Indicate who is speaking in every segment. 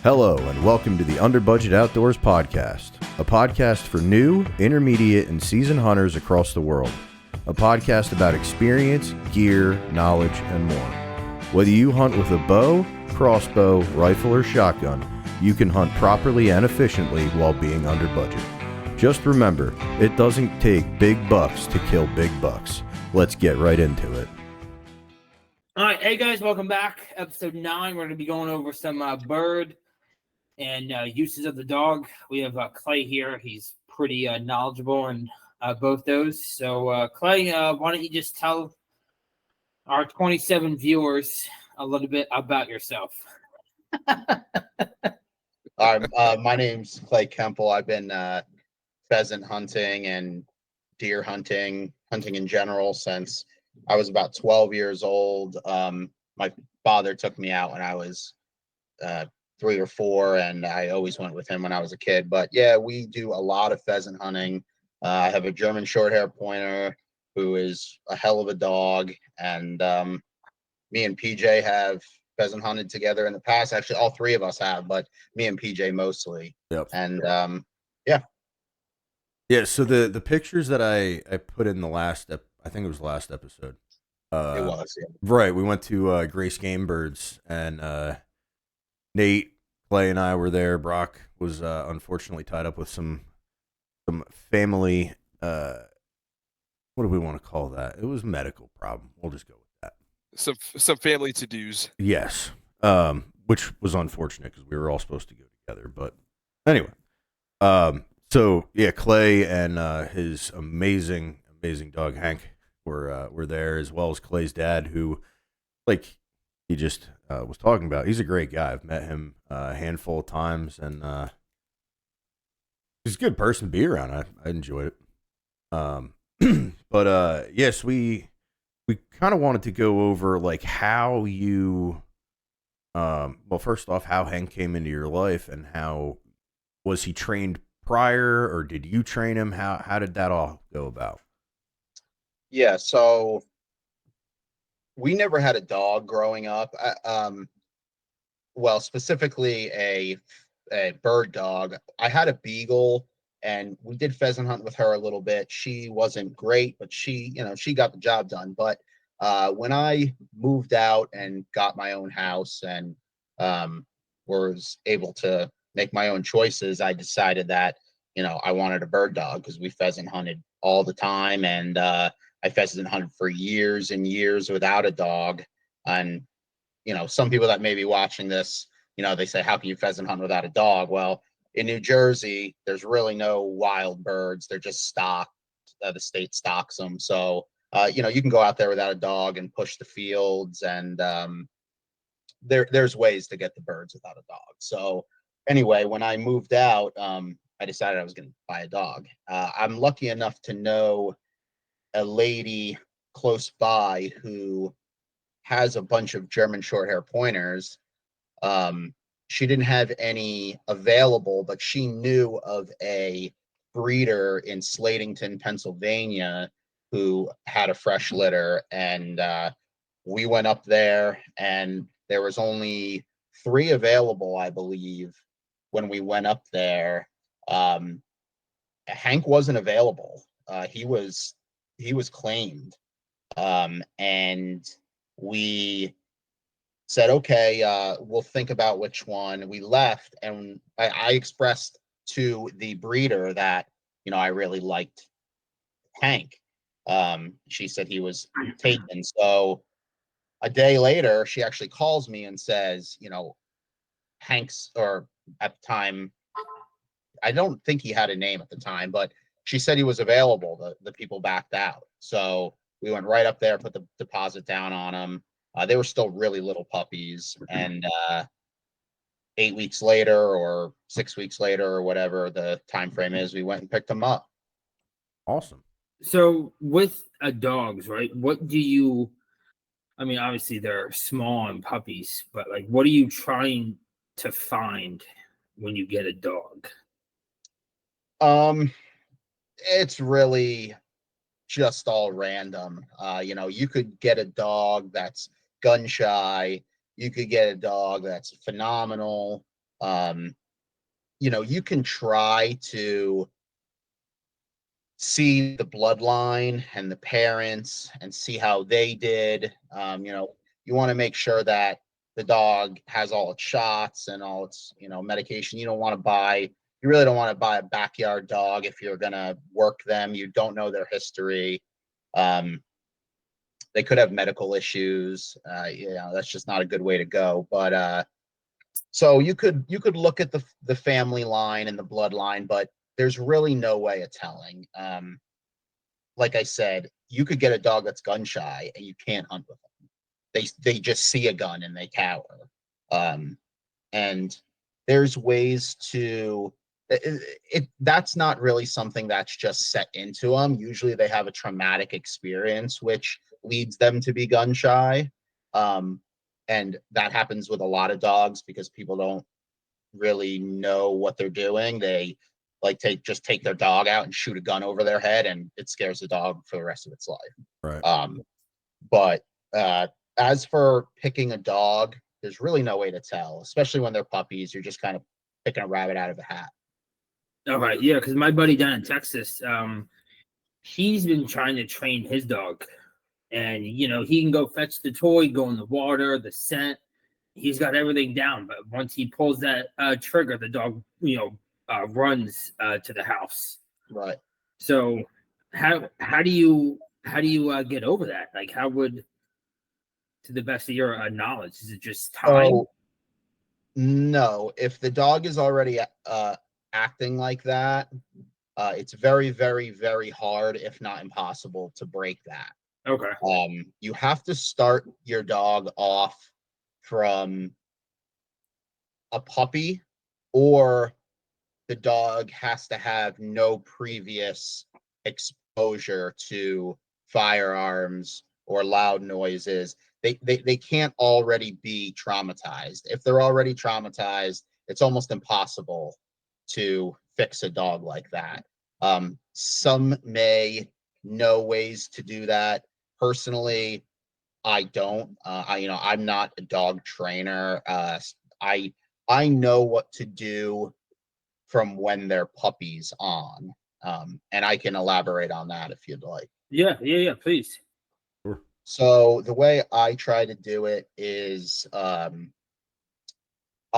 Speaker 1: Hello, and welcome to the Under Budget Outdoors podcast, a podcast for new, intermediate, and seasoned hunters across the world. A podcast about experience, gear, knowledge, and more. Whether you hunt with a bow, crossbow, rifle, or shotgun, you can hunt properly and efficiently while being under budget. Just remember, it doesn't take big bucks to kill big bucks. Let's get right into it.
Speaker 2: All right, hey guys, welcome back. Episode 9. We're going to be going over some bird and uses of the dog. We have Clay here. He's pretty knowledgeable in both those. So, Clay, why don't you just tell our 27 viewers a little bit about yourself?
Speaker 3: My name's Clay Kemple. I've been pheasant hunting and deer hunting in general since I was about 12 years old. My father took me out when I was 3 or 4, and I always went with him when I was a kid. But yeah, we do a lot of pheasant hunting. I have a German short hair pointer who is a hell of a dog, and me and PJ have pheasant hunted together in the past. Actually, all 3 of us have, but me and PJ mostly.
Speaker 1: Yep.
Speaker 3: And
Speaker 1: Yeah, so the pictures that I put in the last, I think it was the last episode.
Speaker 3: it was, yeah.
Speaker 1: Right, we went to Grace Game Birds, and Nate, Clay, and I were there. Brock was unfortunately tied up with some family, what do we want to call that? It was a medical problem. We'll just go with that.
Speaker 4: Some family to-dos.
Speaker 1: Yes, which was unfortunate because we were all supposed to go together. But anyway, so yeah, Clay and his amazing dog Hank were there, as well as Clay's dad, who, like he just was talking about. He's a great guy. I've met him a handful of times, and he's a good person to be around. I enjoyed it. But yes, we kind of wanted to go over like how you, well, first off, how Hank came into your life, and how was he trained prior, or did you train him? How did that all go about?
Speaker 3: Yeah, so we never had a dog growing up. Well, specifically a bird dog. I had a beagle, and we did pheasant hunt with her a little bit. She wasn't great, but she got the job done. But when I moved out and got my own house and was able to make my own choices, I decided that I wanted a bird dog because we pheasant hunted all the time, and I pheasant hunted for years and years without a dog. And some people that may be watching this, they say, how can you pheasant hunt without a dog? Well, in New Jersey, there's really no wild birds. They're just stocked. The state stocks them. So, you can go out there without a dog and push the fields, and there's ways to get the birds without a dog. So anyway, when I moved out, I decided I was going to buy a dog. I'm lucky enough to know a lady close by who has a bunch of German short hair pointers. She didn't have any available, but she knew of a breeder in Slatington, Pennsylvania, who had a fresh litter, and we went up there, and there was only 3 available, I believe, when we went up there. Hank wasn't available. He was claimed, and we said, okay, we'll think about which one. We left, and I expressed to the breeder that I really liked Hank. She said he was taken. So a day later, she actually calls me and says, Hank's, or at the time, I don't think he had a name at the time, but she said he was available. The people backed out. So we went right up there, put the deposit down on him. They were still really little puppies. And 8 weeks later, or 6 weeks later, or whatever the time frame is, we went and picked them up.
Speaker 1: Awesome.
Speaker 2: So with dogs, right, obviously they're small and puppies, but like, what are you trying to find when you get a dog?
Speaker 3: It's really just all random. You could get a dog that's gun shy. You could get a dog that's phenomenal. You can try to see the bloodline and the parents and see how they did. You want to make sure that the dog has all its shots and all its, medication. You really don't want to buy a backyard dog if you're going to work them. You don't know their history. They could have medical issues. That's just not a good way to go. But so you could look at the family line and the bloodline, but there's really no way of telling. Like I said, you could get a dog that's gun shy and you can't hunt with them. They just see a gun and they cower. And there's ways to that's not really something that's just set into them. Usually they have a traumatic experience which leads them to be gun shy. And that happens with a lot of dogs because people don't really know what they're doing. They take their dog out and shoot a gun over their head, and it scares the dog for the rest of its life.
Speaker 1: Right.
Speaker 3: But as for picking a dog, there's really no way to tell, especially when they're puppies. You're just kind of picking a rabbit out of a hat.
Speaker 2: All right, yeah, because my buddy down in Texas, he's been trying to train his dog, and he can go fetch the toy, go in the water, the scent. He's got everything down, but once he pulls that trigger, the dog, runs to the house.
Speaker 3: Right.
Speaker 2: So how do you get over that? Like, how would, to the best of your knowledge, is it just time?
Speaker 3: So, no, if the dog is already acting like that, it's very, very, very hard, if not impossible, to break that.
Speaker 2: Okay.
Speaker 3: You have to start your dog off from a puppy, or the dog has to have no previous exposure to firearms or loud noises. They can't already be traumatized. If they're already traumatized, it's almost impossible to fix a dog like that. Some may know ways to do that. Personally, I don't. I'm not a dog trainer. I know what to do from when they're puppies on. And I can elaborate on that if you'd like.
Speaker 2: Yeah, please.
Speaker 1: Sure.
Speaker 3: So the way I try to do it is I'll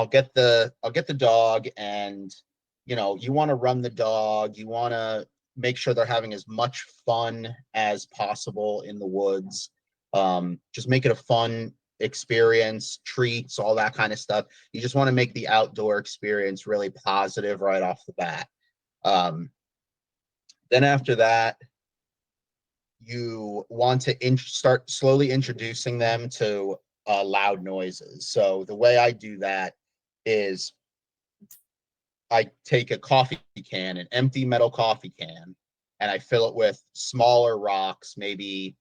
Speaker 3: get the dog, and you want to run the dog, you want to make sure they're having as much fun as possible in the woods. Just make it a fun experience, treats, all that kind of stuff. You just want to make the outdoor experience really positive right off the bat. Then after that, you want to start slowly introducing them to loud noises. So the way I do that is I take a coffee can, an empty metal coffee can, and I fill it with smaller rocks, maybe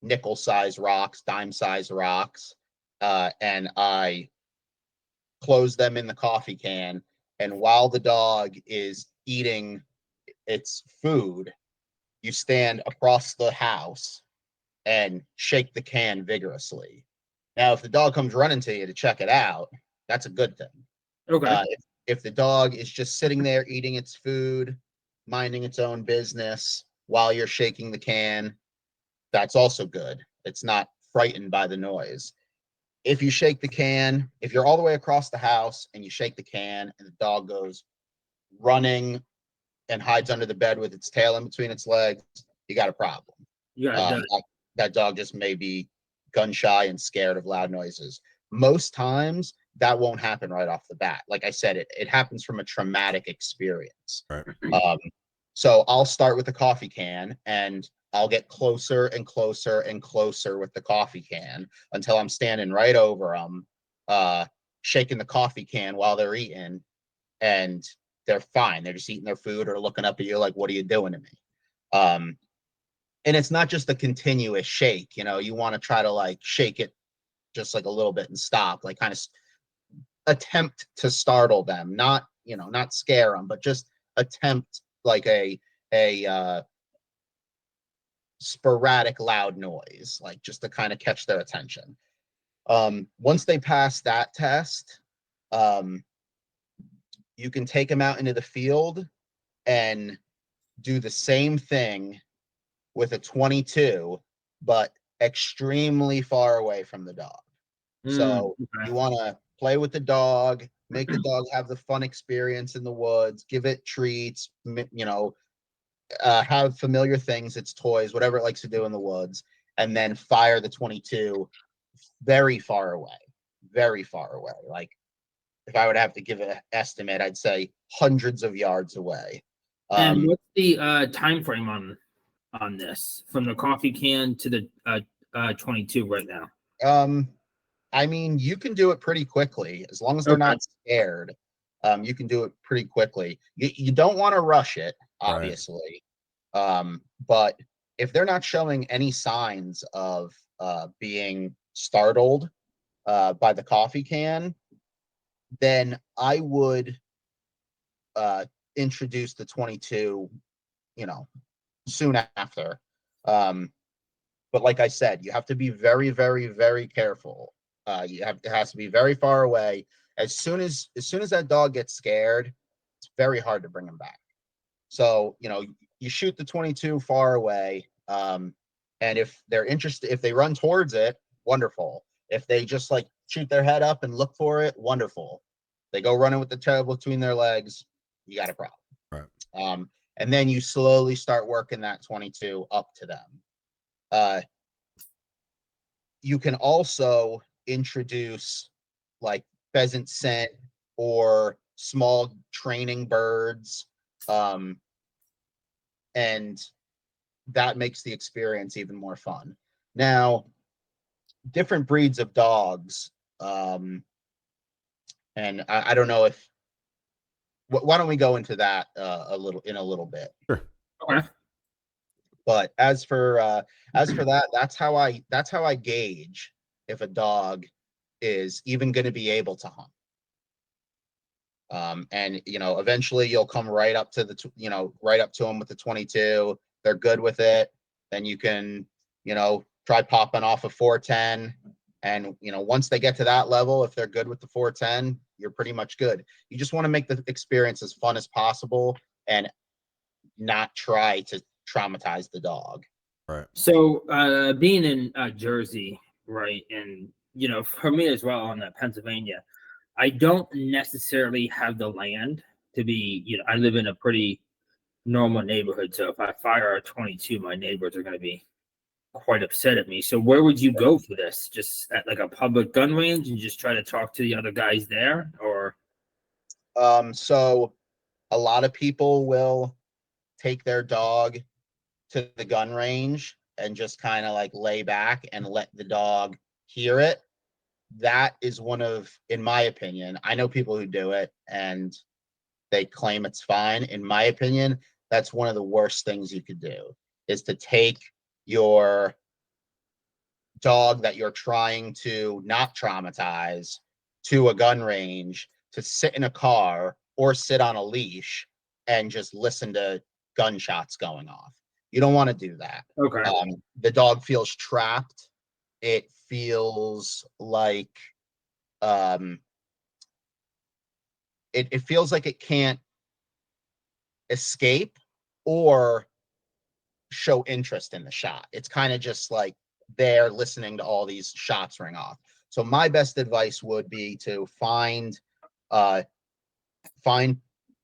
Speaker 3: nickel-sized rocks, dime-sized rocks, and I close them in the coffee can. And while the dog is eating its food, you stand across the house and shake the can vigorously. Now, if the dog comes running to you to check it out, that's a good thing.
Speaker 2: Okay.
Speaker 3: If the dog is just sitting there eating its food, minding its own business while you're shaking the can, that's also good. It's not frightened by the noise. If you shake the can, if you're all the way across the house and you shake the can and the dog goes running and hides under the bed with its tail in between its legs, you got a problem. That dog just may be gun shy and scared of loud noises. Most times that won't happen right off the bat. Like I said, it happens from a traumatic experience.
Speaker 1: Right.
Speaker 3: So I'll start with the coffee can, and I'll get closer and closer and closer with the coffee can until I'm standing right over them, shaking the coffee can while they're eating, and they're fine. They're just eating their food or looking up at you like, what are you doing to me? And it's not just a continuous shake. You want to try to shake it just like a little bit and stop, like kind of attempt to startle them, not scare them, but just attempt like a sporadic loud noise, like just to kind of catch their attention. Once they pass that test, you can take them out into the field and do the same thing with a 22, but extremely far away from the dog. So you want to play with the dog, make the dog have the fun experience in the woods, give it treats, have familiar things, its toys, whatever it likes to do in the woods, and then fire the 22 very far away, very far away. Like if I would have to give an estimate, I'd say hundreds of yards away.
Speaker 2: And what's the time frame on this from the coffee can to the 22 right now?
Speaker 3: I mean, you can do it pretty quickly as long as they're not scared. You can do it pretty quickly. You don't want to rush it, obviously. Right. But if they're not showing any signs of being startled by the coffee can, then I would introduce the 22, soon after. But like I said, you have to be very, very, very careful. It has to be very far away. As soon as that dog gets scared, it's very hard to bring him back. So, you shoot the 22 far away. And if they're interested, if they run towards it, wonderful. If they just like shoot their head up and look for it, wonderful. They go running with the tail between their legs, you got a problem. Right. And then you slowly start working that 22 up to them. You can also introduce like pheasant scent or small training birds, and that makes the experience even more fun. Now, different breeds of dogs, and I don't know if. Why don't we go into that a little bit?
Speaker 1: Sure.
Speaker 2: Okay.
Speaker 3: But as for that, that's how I gauge if a dog is even going to be able to hunt. And eventually you'll come right up to them with the 22. They're good with it. Then you can, try popping off a 410. And, once they get to that level, if they're good with the 410, you're pretty much good. You just want to make the experience as fun as possible and not try to traumatize the dog.
Speaker 1: Right.
Speaker 2: So being in Jersey, right, and for me as well on Pennsylvania, I don't necessarily have the land to be. I live in a pretty normal neighborhood, so if I fire a 22, my neighbors are going to be quite upset at me. So where would you go for this? Just at like a public gun range and just try to talk to the other guys there, or?
Speaker 3: So a lot of people will take their dog to the gun range and just kind of like lay back and let the dog hear it. That is in my opinion, I know people who do it and they claim it's fine. In my opinion, that's one of the worst things you could do, is to take your dog that you're trying to not traumatize to a gun range to sit in a car or sit on a leash and just listen to gunshots going off. You don't want to do that.
Speaker 2: Okay.
Speaker 3: The dog feels trapped. It feels like it feels like it can't escape or show interest in the shot. It's kind of just like they're listening to all these shots ring off. So my best advice would be to find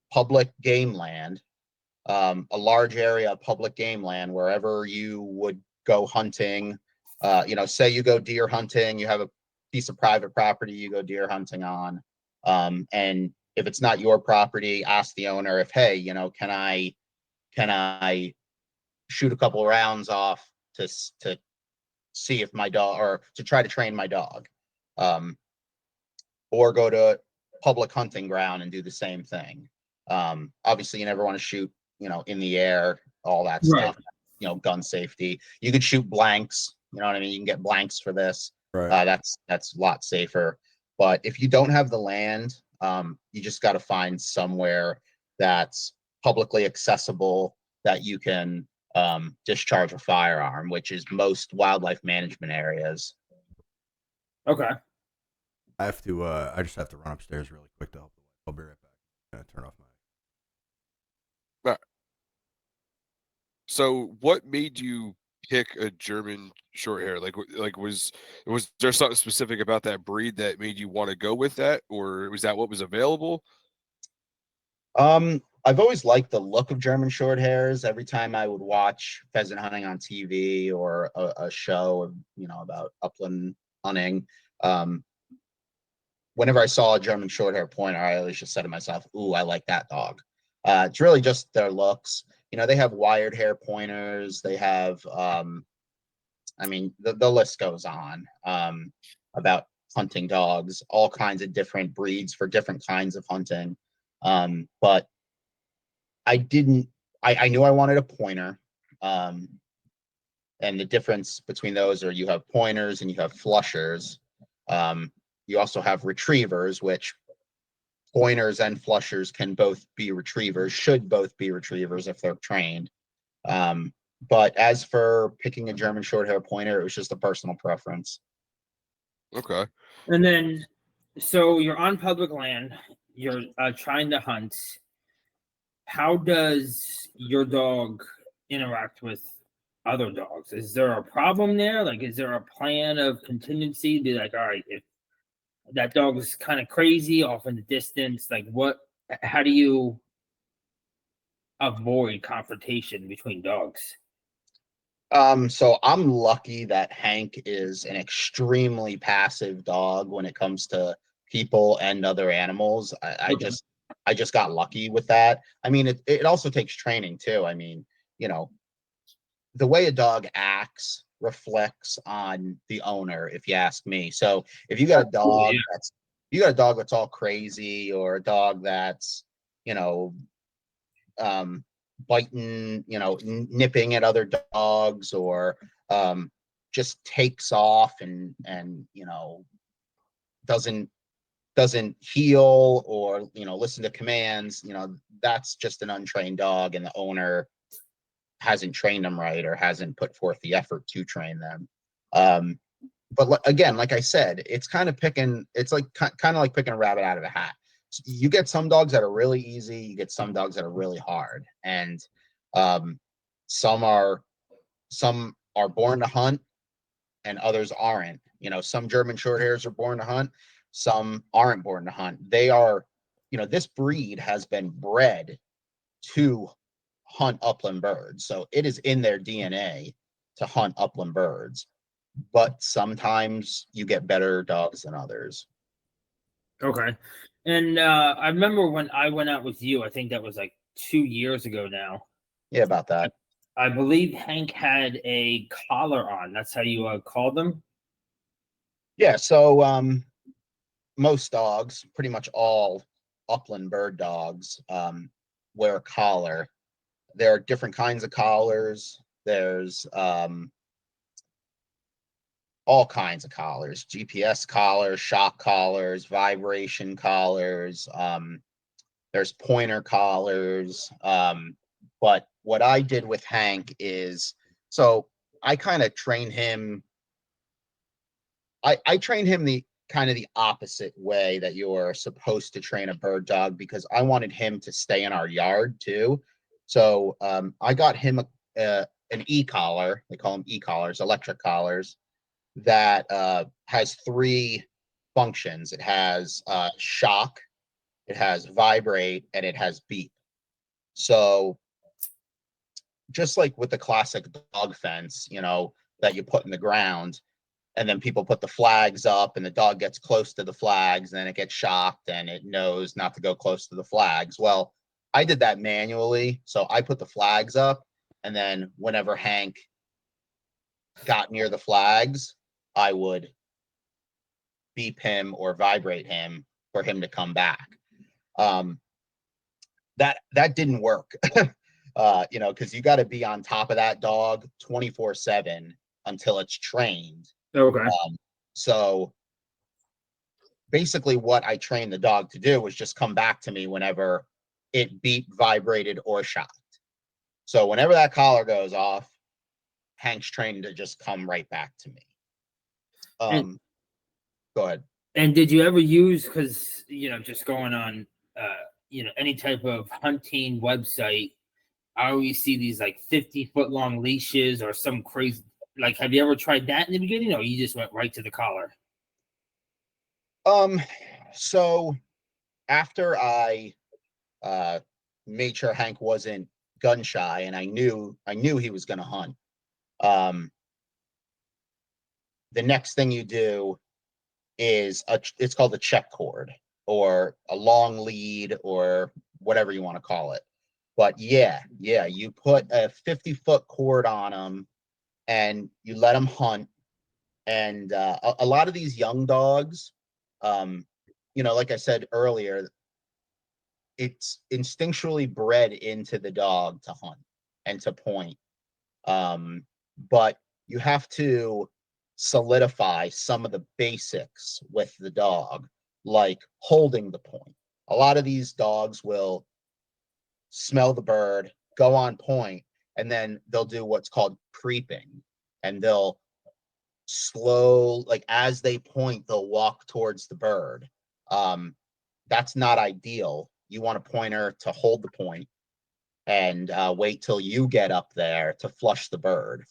Speaker 3: public game land, a large area of public game land, wherever you would go hunting. Say you go deer hunting, you have a piece of private property you go deer hunting on. And if it's not your property, ask the owner if, hey, can I shoot a couple rounds off to see if my dog, or to try to train my dog, or go to public hunting ground and do the same thing. Obviously you never want to shoot, in the air, all that stuff, gun safety. You could shoot blanks, you know what I mean? You can get blanks for this.
Speaker 1: Right.
Speaker 3: That's a lot safer. But if you don't have the land, you just got to find somewhere that's publicly accessible that you can discharge a firearm, which is most wildlife management areas.
Speaker 2: Okay.
Speaker 1: I just have to run upstairs really quick to help the wife. I'll be right back.
Speaker 4: So what made you pick a German short hair? Was there something specific about that breed that made you want to go with that, or was that what was available?
Speaker 3: I've always liked the look of German short hairs. Every time I would watch pheasant hunting on TV or a show of, about upland hunting, whenever I saw a German short hair pointer, I always just said to myself, "Ooh, I like that dog." It's really just their looks. They have wired hair pointers. They have, the list goes on about hunting dogs, all kinds of different breeds for different kinds of hunting. But I knew I wanted a pointer. And the difference between those are you have pointers and you have flushers. You also have retrievers, which pointers and flushers can both be retrievers, should both be retrievers if they're trained. But as for picking a German short hair pointer, it was just a personal preference.
Speaker 4: Okay.
Speaker 2: And then, so you're on public land, you're trying to hunt. How does your dog interact with other dogs? Is there a problem there? Like, is there a plan of contingency? Be like, all right, if that dog is kind of crazy off in the distance, like how do you avoid confrontation between dogs?
Speaker 3: So I'm lucky that Hank is an extremely passive dog when it comes to people and other animals. I just got lucky with that. I mean, it also takes training too. I mean, the way a dog acts reflects on the owner, if you ask me. So if you got a dog that's all crazy, or a dog that's, biting, nipping at other dogs, or just takes off and doesn't heel or listen to commands, that's just an untrained dog, and the owner hasn't trained them right or hasn't put forth the effort to train them. But again, like I said, it's kind of picking a rabbit out of a hat. So you get some dogs that are really easy, you get some dogs that are really hard, and some are born to hunt and others aren't. Some German short hairs are born to hunt, some aren't born to hunt. They are, this breed has been bred to hunt upland birds, so it is in their DNA to hunt upland birds. But sometimes you get better dogs than others.
Speaker 2: Okay. And I remember when I went out with you, I think that was like 2 years ago now.
Speaker 3: Yeah, about that.
Speaker 2: I believe Hank had a collar on. That's how you called them?
Speaker 3: Yeah, so most dogs, pretty much all upland bird dogs, wear a collar. There are different kinds of collars. There's all kinds of collars: GPS collars, shock collars, vibration collars. There's pointer collars. But what I did with Hank is, so I kind of trained him. I trained him the kind of the opposite way that you're supposed to train a bird dog, because I wanted him to stay in our yard too. So I got him an e-collar. They call them e-collars, electric collars, that has 3 functions. It has shock, it has vibrate, and it has beep. So just like with the classic dog fence, that you put in the ground, and then people put the flags up and the dog gets close to the flags, and then it gets shocked and it knows not to go close to the flags. Well, I did that manually. So I put the flags up, and then whenever Hank got near the flags, I would beep him or vibrate him for him to come back. That didn't work. Because you got to be on top of that dog 24/7 until it's trained.
Speaker 2: Okay.
Speaker 3: So basically what I trained the dog to do was just come back to me whenever it beeped, vibrated, or shocked. So whenever that collar goes off, Hank's trained to just come right back to me. Go ahead.
Speaker 2: And did you ever use, because, just going on, any type of hunting website, I always see these like 50-foot long leashes or some crazy. Like, have you ever tried that in the beginning, or you just went right to the collar?
Speaker 3: So after I made sure Hank wasn't gun shy, and I knew he was going to hunt. The next thing you do is it's called a check cord or a long lead or whatever you want to call it. But yeah, you put a 50-foot cord on them and you let them hunt. And a lot of these young dogs, like I said earlier, it's instinctually bred into the dog to hunt and to point. But you have to solidify some of the basics with the dog, like holding the point. A lot of these dogs will smell the bird, go on point, and then they'll do what's called creeping. And they'll like as they point, they'll walk towards the bird. That's not ideal. You want a pointer to hold the point and wait till you get up there to flush the bird.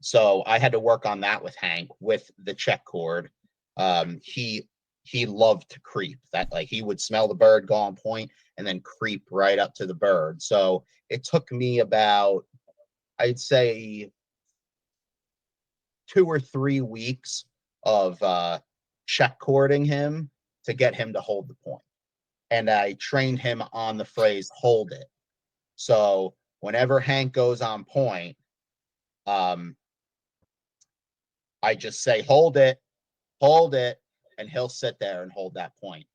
Speaker 3: So I had to work on that with Hank with the check cord. He loved to creep. That, like, he would smell the bird, go on point, and then creep right up to the bird. So it took me about, I'd say, 2 or 3 weeks of check cording him to get him to hold the point. And I trained him on the phrase "hold it." So whenever Hank goes on point, I just say hold it, and he'll sit there and hold that point.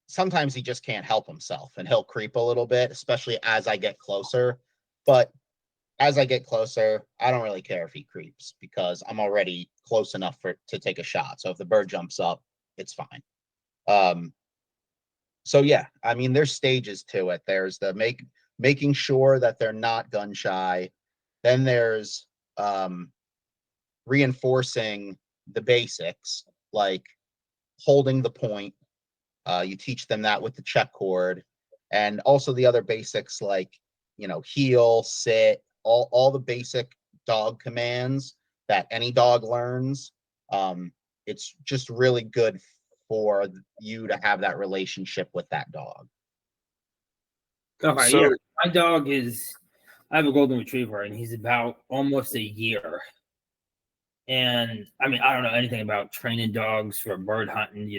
Speaker 3: Sometimes he just can't help himself and he'll creep a little bit, especially as I get closer. But as I get closer, I don't really care if he creeps because I'm already close enough to take a shot. So if the bird jumps up, it's fine. So yeah, I mean, there's stages to it. There's the making sure that they're not gun shy. Then there's reinforcing the basics, like holding the point. You teach them that with the check cord, and also the other basics like, heel, sit, all the basic dog commands that any dog learns. It's just really good for you to have that relationship with that dog.
Speaker 2: Okay,
Speaker 4: So-
Speaker 2: yeah. My dog I have a golden retriever, and he's about almost a year. And I mean, I don't know anything about training dogs for bird hunting,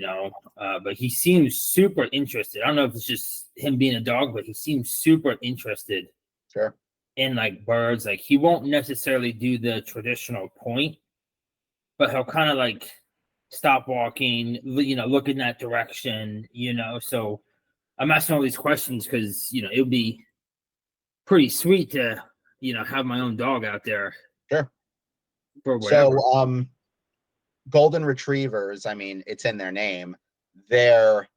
Speaker 2: but he seems super interested. I don't know if it's just him being a dog, but he seems super interested
Speaker 3: Sure.
Speaker 2: in like birds. Like, he won't necessarily do the traditional point, but he'll kind of like stop walking, look in that direction, So I'm asking all these questions because, it would be pretty sweet to, have my own dog out there.
Speaker 3: Sure.
Speaker 2: For whatever.
Speaker 3: So, golden retrievers, I mean, it's in their name. They're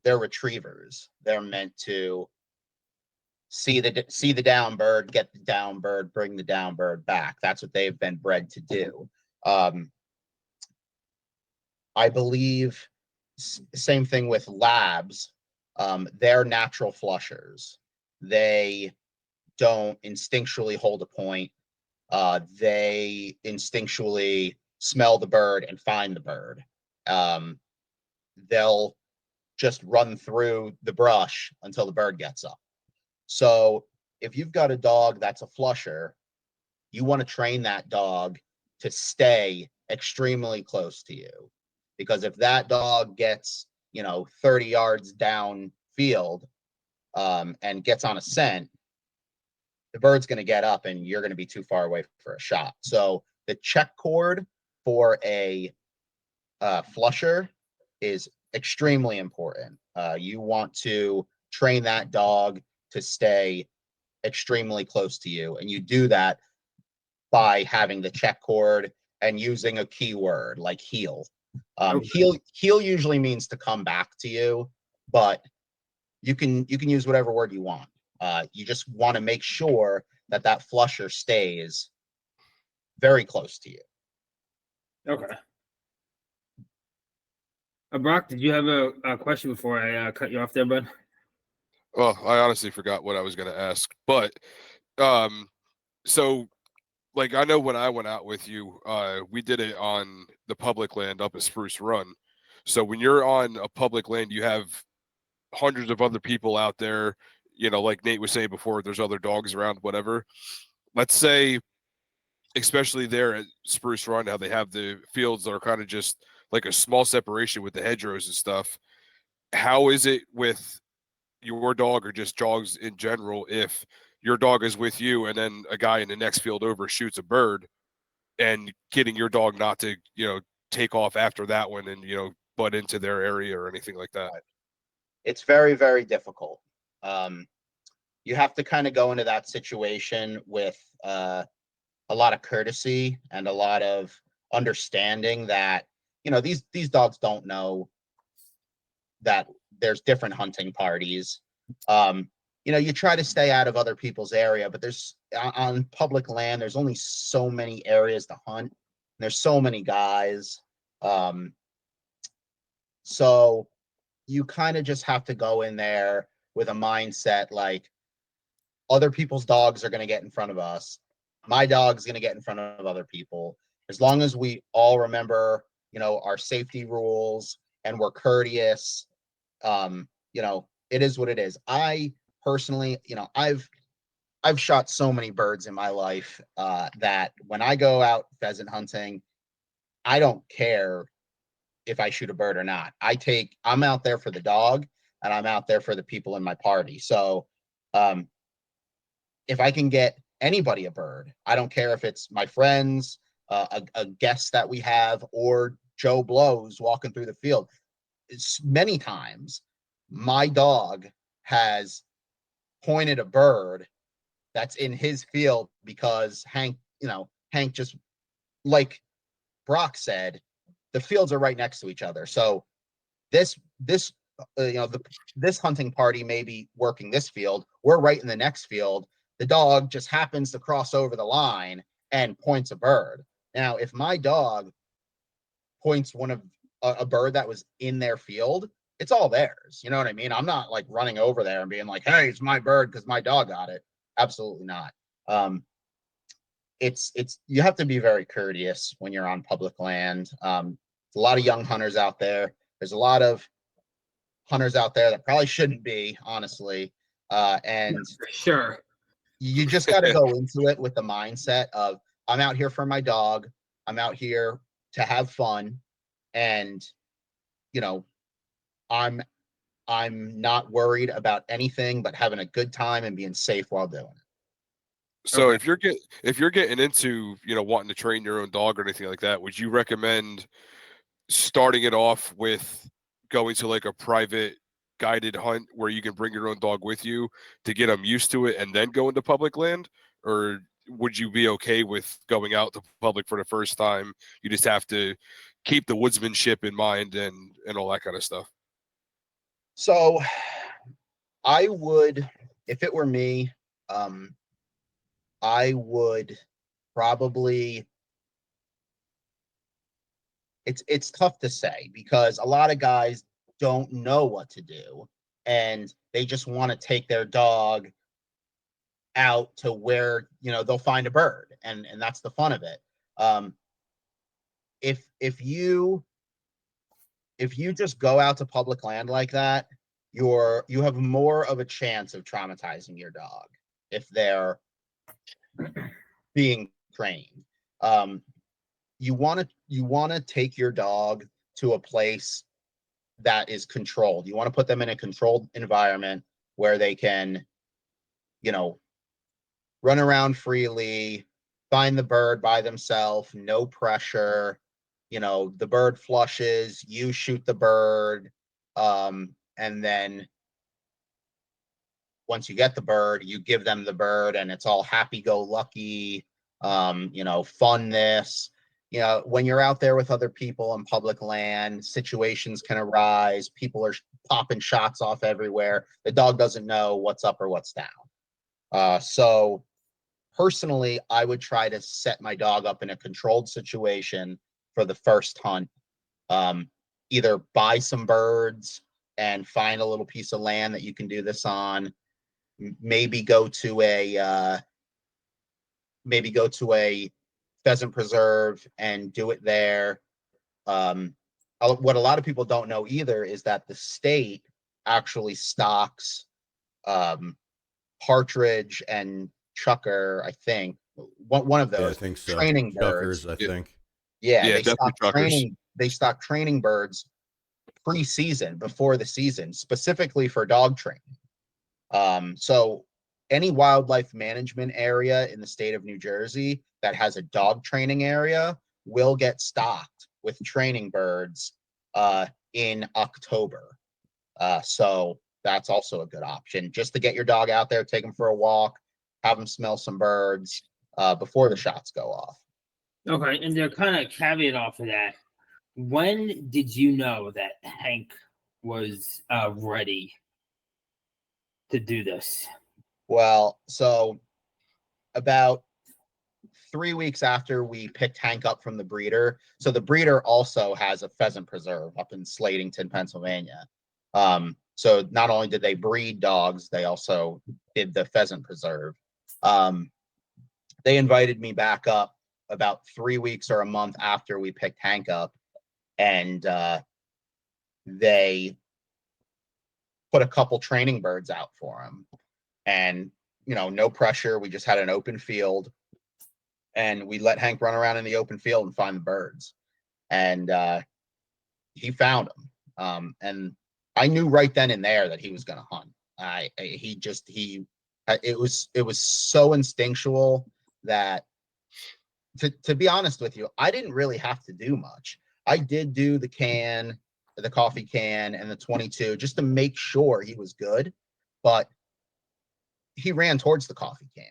Speaker 3: retrievers. They're meant to see the down bird, get the down bird, bring the down bird back. That's what they've been bred to do. I believe same thing with labs. They're natural flushers. They don't instinctually hold a point. They instinctually smell the bird and find the bird. They'll just run through the brush until the bird gets up. So if you've got a dog that's a flusher, you want to train that dog to stay extremely close to you. Because if that dog gets, 30 yards downfield and gets on a scent, the bird's going to get up and you're going to be too far away for a shot. So the check cord for a flusher is extremely important. You want to train that dog to stay extremely close to you, and you do that by having the check cord and using a keyword like heel. Okay. Heel usually means to come back to you, but you can use whatever word you want. You just want to make sure that flusher stays very close to you.
Speaker 2: Okay. Brock, did you have a question before I cut you off there, bud?
Speaker 4: Well, I honestly forgot what I was going to ask, but so like I know when I went out with you, we did it on the public land up at Spruce Run. So when you're on a public land, you have hundreds of other people out there. You know, like Nate was saying before, there's other dogs around, whatever. Let's say, especially there at Spruce Run, how they have the fields that are kind of just like a small separation with the hedgerows and stuff. How is it with your dog or just dogs in general if your dog is with you and then a guy in the next field over shoots a bird and getting your dog not to, take off after that one and, butt into their area or anything like that?
Speaker 3: It's very, very difficult. You have to kind of go into that situation with a lot of courtesy and a lot of understanding that, these dogs don't know that there's different hunting parties. You try to stay out of other people's area, but there's on public land, there's only so many areas to hunt. There's so many guys. So you kind of just have to go in there with a mindset like other people's dogs are going to get in front of us. My dog's going to get in front of other people. As long as we all remember, our safety rules and we're courteous, it is what it is. I personally, I've shot so many birds in my life that when I go out pheasant hunting, I don't care if I shoot a bird or not. I'm out there for the dog and I'm out there for the people in my party. So if I can get anybody a bird, I don't care if it's my friends, a guest that we have, or Joe Blows walking through the field. Many times my dog has pointed a bird that's in his field because Hank just, like Brock said, the fields are right next to each other. So this hunting party may be working this field. We're right in the next field. The dog just happens to cross over the line and points a bird. Now, if my dog points a bird that was in their field, it's all theirs. You know what I mean? I'm not like running over there and being like, "Hey, it's my bird because my dog got it." Absolutely not. It's you have to be very courteous when you're on public land. A lot of young hunters out there. There's a lot of hunters out there that probably shouldn't be, honestly. And
Speaker 2: For sure.
Speaker 3: you just got to go into it with the mindset of, I'm out here for my dog. I'm out here to have fun. And, I'm not worried about anything but having a good time and being safe while doing it.
Speaker 4: So
Speaker 2: Okay.
Speaker 4: if you're getting into, wanting to train your own dog or anything like that, would you recommend starting it off with going to like a private guided hunt where you can bring your own dog with you to get them used to it and then go into public land? Or would you be okay with going out to public for the first time? You just have to keep the woodsmanship in mind and all that kind of stuff.
Speaker 3: So I would, if it were me, I would probably, it's tough to say because a lot of guys don't know what to do and they just want to take their dog out to where they'll find a bird, and that's the fun of it. If you just go out to public land like that, you have more of a chance of traumatizing your dog if they're being trained. You want to take your dog to a place that is controlled. You want to put them in a controlled environment where they can, run around freely, find the bird by themselves, no pressure. The bird flushes, you shoot the bird, and then once you get the bird, you give them the bird, and it's all happy-go-lucky, funness. When you're out there with other people on public land, situations can arise. People are popping shots off everywhere. The dog doesn't know what's up or what's down. So personally, I would try to set my dog up in a controlled situation for the first hunt. Either buy some birds and find a little piece of land that you can do this on. Maybe go to a pheasant preserve and do it there. What a lot of people don't know either is that the state actually stocks partridge and chucker, I think, one of
Speaker 1: Yeah, I
Speaker 3: those
Speaker 1: think so.
Speaker 3: training
Speaker 1: Chuckers,
Speaker 3: birds.
Speaker 1: I think.
Speaker 3: Yeah,
Speaker 4: Yeah,
Speaker 3: they
Speaker 4: definitely
Speaker 3: stock
Speaker 4: truckers.
Speaker 3: training. They stock training birds pre-season, before the season, specifically for dog training. So any wildlife management area in the state of New Jersey that has a dog training area will get stocked with training birds in October. So that's also a good option, just to get your dog out there, take him for a walk, have him smell some birds before the shots go off.
Speaker 2: Okay, and they're kind of caveat off of that. When did you know that Hank was ready to do this?
Speaker 3: Well, so about 3 weeks after we picked Hank up from the breeder. So the breeder also has a pheasant preserve up in Slatington, Pennsylvania. So not only did they breed dogs, they also did the pheasant preserve. They invited me back up about 3 weeks or a month after we picked Hank up, and they put a couple training birds out for him. And, no pressure. We just had an open field, and we let Hank run around in the open field and find the birds. And he found them. And I knew right then and there that he was going to hunt. It was so instinctual that, to be honest with you, I didn't really have to do much. I did do the coffee can, and the 22 just to make sure he was good, but he ran towards the coffee can.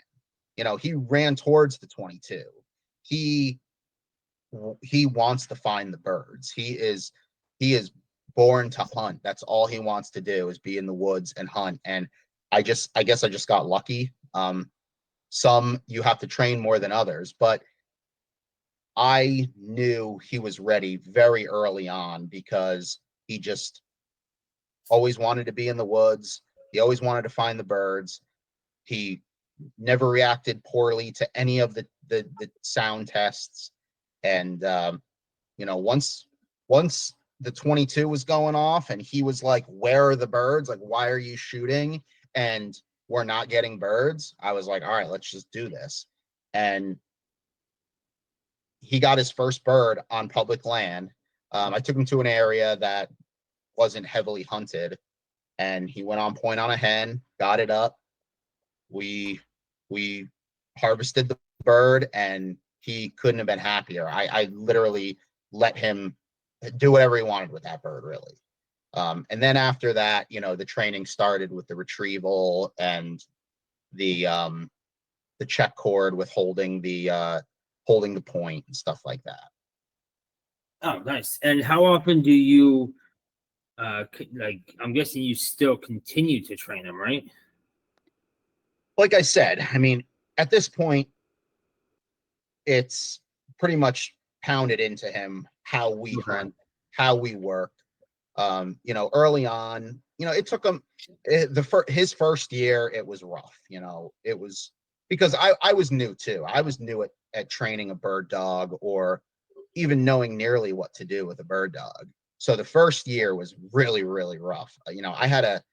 Speaker 3: He ran towards the 22. He wants to find the birds. He is born to hunt. That's all he wants to do, is be in the woods and hunt. And I guess I just got lucky. Some you have to train more than others, but I knew he was ready very early on, because he just always wanted to be in the woods. He always wanted to find the birds. He never reacted poorly to any of the sound tests. And once the 22 was going off and he was like, "Where are the birds? Like, why are you shooting?" And we're not getting birds. I was like, "All right, let's just do this." And he got his first bird on public land. I took him to an area that wasn't heavily hunted, and he went on point on a hen, got it up. We harvested the bird, and he couldn't have been happier. I literally let him do whatever he wanted with that bird, really. And then after that, the training started with the retrieval and the check cord with holding the point and stuff like that.
Speaker 2: Oh, nice. And how often do you, I'm guessing you still continue to train them, right?
Speaker 3: Like I said, I mean, at this point, it's pretty much pounded into him how we hunt, how we work. Early on, it took him his first year. It was rough. It was because I was new too. I was new at training a bird dog, or even knowing nearly what to do with a bird dog. So the first year was really, really rough. I had a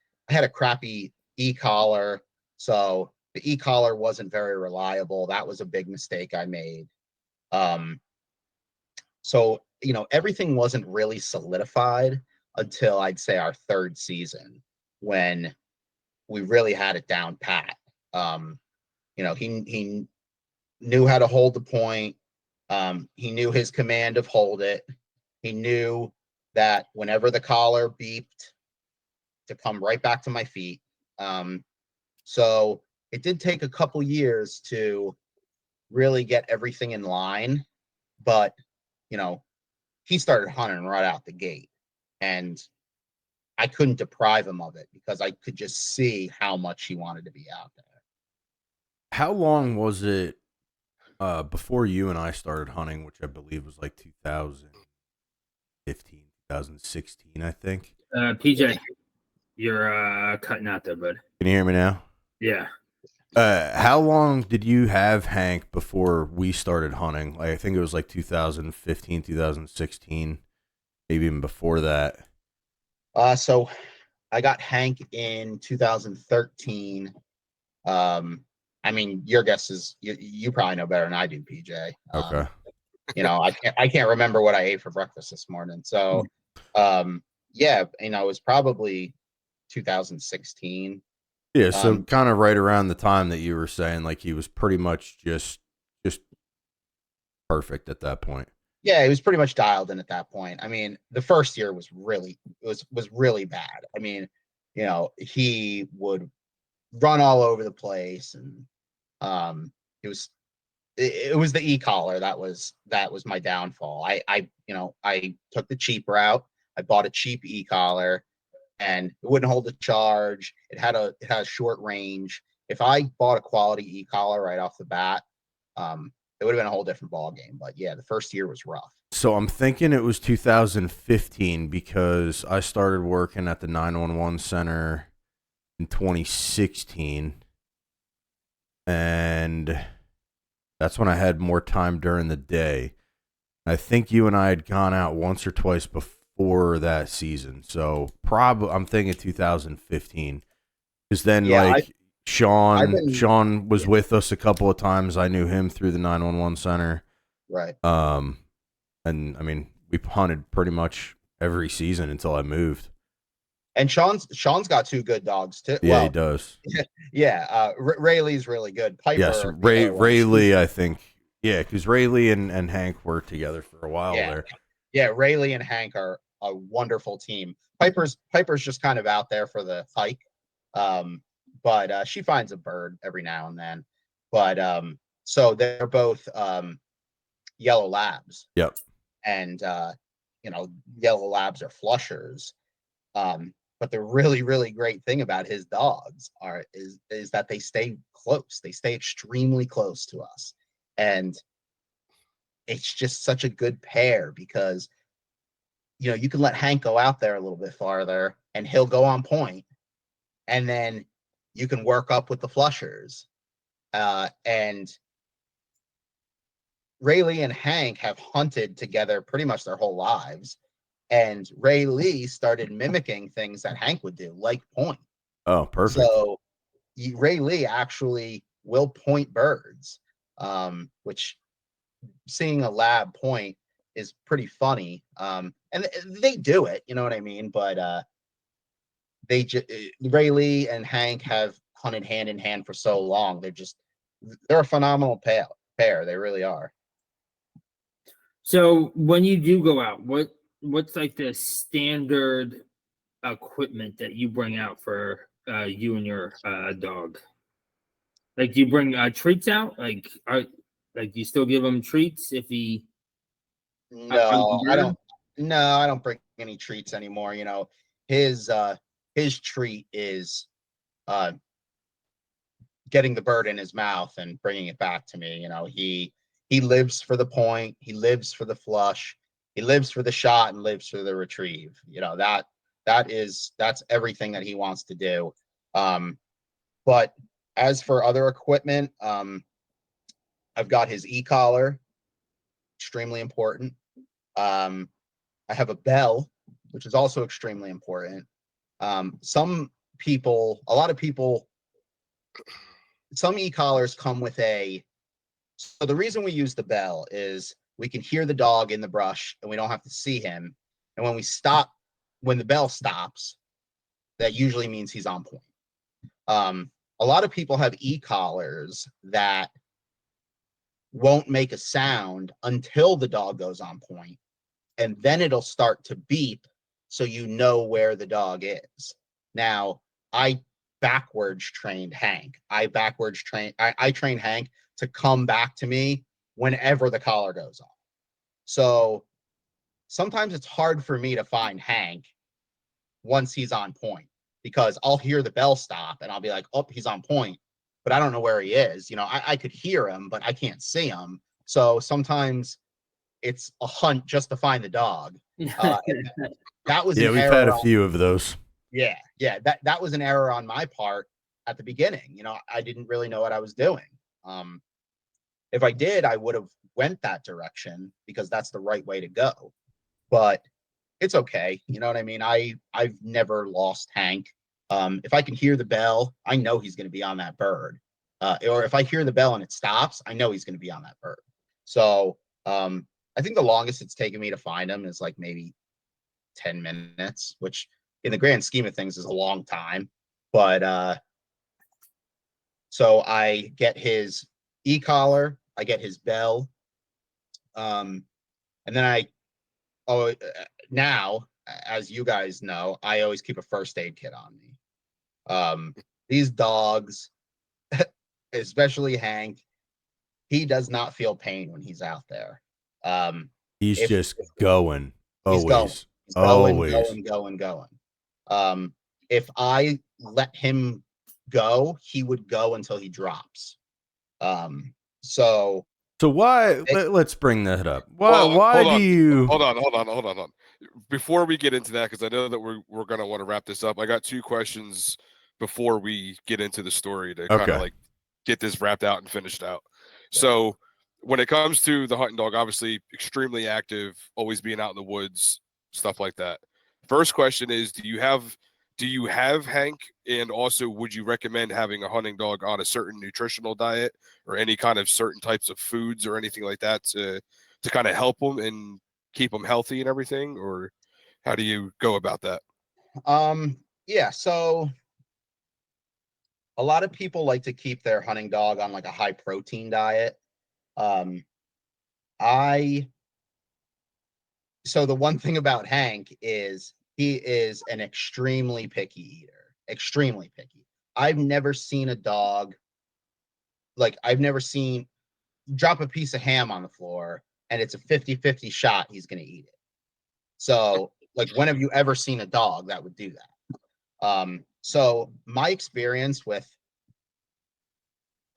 Speaker 3: crappy e-collar, so the e-collar wasn't very reliable. That was a big mistake I made. So everything wasn't really solidified until I'd say our third season, when we really had it down pat. He knew how to hold the point. He knew his command of hold it. He knew that whenever the collar beeped, to come right back to my feet. So it did take a couple years to really get everything in line, but he started hunting right out the gate, and I couldn't deprive him of it, because I could just see how much he wanted to be out there.
Speaker 1: How long was it before you and I started hunting, which I believe was like 2015, 2016, I think?
Speaker 2: PJ. You're cutting out there, bud.
Speaker 1: Can you hear me now?
Speaker 2: Yeah.
Speaker 1: How long did you have Hank before we started hunting? Like, I think it was like 2015, 2016, maybe even before that.
Speaker 3: So I got Hank in 2013. I mean, your guess is you probably know better than I do, PJ.
Speaker 1: Okay.
Speaker 3: I can't remember what I ate for breakfast this morning. So, yeah, it was probably 2016.
Speaker 1: Yeah, so kind of right around the time that you were saying, like, he was pretty much just perfect at that point.
Speaker 3: Yeah, he was pretty much dialed in at that point. I mean, the first year was really bad. I mean, he would run all over the place, and it was the e-collar that was my downfall. I took the cheap route. I bought a cheap e-collar, and it wouldn't hold a charge. It had a short range. If I bought a quality e-collar right off the bat, it would have been a whole different ball game. But yeah, the first year was rough.
Speaker 1: So I'm thinking it was 2015 because I started working at the 911 center in 2016, and that's when I had more time during the day. I think you and I had gone out once or twice before that season, so probably I'm thinking 2015. Because then, Sean was with us a couple of times. I knew him through the 911 center,
Speaker 3: right?
Speaker 1: And I mean, we hunted pretty much every season until I moved.
Speaker 3: And Sean's got two good dogs too.
Speaker 1: Yeah, he does.
Speaker 3: Yeah, Ray Lee's really good. Piper,
Speaker 1: yes, Ray Lee, I think. Yeah, because Ray Lee and Hank were together for a while there.
Speaker 3: Yeah, Ray Lee and Hank are a wonderful team. Piper's just kind of out there for the hike, but she finds a bird every now and then. But so they're both yellow labs.
Speaker 1: Yep.
Speaker 3: And yellow labs are flushers. But the really, really great thing about his dogs is that they stay close. They stay extremely close to us. And it's just such a good pair because, you can let Hank go out there a little bit farther and he'll go on point. And then you can work up with the flushers. And Ray Lee and Hank have hunted together pretty much their whole lives. And Ray Lee started mimicking things that Hank would do, like point.
Speaker 1: Oh, perfect.
Speaker 3: So Ray Lee actually will point birds, which seeing a lab point is pretty funny. And they do it, you know what I mean? But Ray Lee and Hank have hunted hand in hand for so long. They're a phenomenal pair. They really are.
Speaker 2: So when you do go out, what's like the standard equipment that you bring out for you and your dog? Like, do you bring treats out? Like, do you still give him treats if he?
Speaker 3: No, I don't. No, I don't bring any treats anymore. His treat is getting the bird in his mouth and bringing it back to me. He lives for the point. He lives for the flush. He lives for the shot and lives for the retrieve. That's everything that he wants to do. But as for other equipment, I've got his e-collar, extremely important. I have a bell, which is also extremely important. Some e-collars come with so the reason we use the bell is we can hear the dog in the brush and we don't have to see him. And when the bell stops, that usually means he's on point. A lot of people have e-collars that won't make a sound until the dog goes on point, and then it'll start to beep so you know where the dog is. Now, I backwards trained Hank. I trained Hank to come back to me whenever the collar goes on. So sometimes it's hard for me to find Hank once he's on point because I'll hear the bell stop and I'll be like, oh, he's on point, but I don't know where he is. I could hear him, but I can't see him. So sometimes it's a hunt just to find the dog. That was
Speaker 1: we've had a few of those.
Speaker 3: Yeah, that was an error on my part at the beginning. You know, I didn't really know what I was doing. If I did, I would have went that direction because that's the right way to go. But it's okay. You know what I mean? I've never lost Hank. If I can hear the bell, I know he's going to be on that bird. Or if I hear the bell and it stops, I know he's going to be on that bird. So I think the longest it's taken me to find him is like maybe 10 minutes, which in the grand scheme of things is a long time. But so I get his e-collar, I get his bell, and then now, as you guys know, I always keep a first aid kit on me. These dogs, especially Hank, he does not feel pain when he's out there.
Speaker 1: He's
Speaker 3: If
Speaker 1: just going.
Speaker 3: he's going,
Speaker 1: Always.
Speaker 3: he's going,
Speaker 1: Always.
Speaker 3: going. If I let him go, he would go until he drops. So
Speaker 1: why? Let's bring that up. Why?
Speaker 4: Well,
Speaker 1: Why do you?
Speaker 4: Hold on. Before we get into that, because I know that we're gonna want to wrap this up. I got two questions before we get into the story to kind of like get this wrapped out and finished out. So when it comes to the hunting dog, obviously extremely active, always being out in the woods, stuff like that. First question is, do you have Hank? And also, would you recommend having a hunting dog on a certain nutritional diet or any kind of certain types of foods or anything like that to kind of help them and keep them healthy and everything? Or how do you go about that?
Speaker 3: Yeah, so a lot of people like to keep their hunting dog on like a high protein diet. So the one thing about Hank is he is an extremely picky eater, extremely picky. I've never seen a dog I've never seen drop a piece of ham on the floor and it's a 50-50 shot he's going to eat it. So like, when have you ever seen a dog that would do that? So my experience with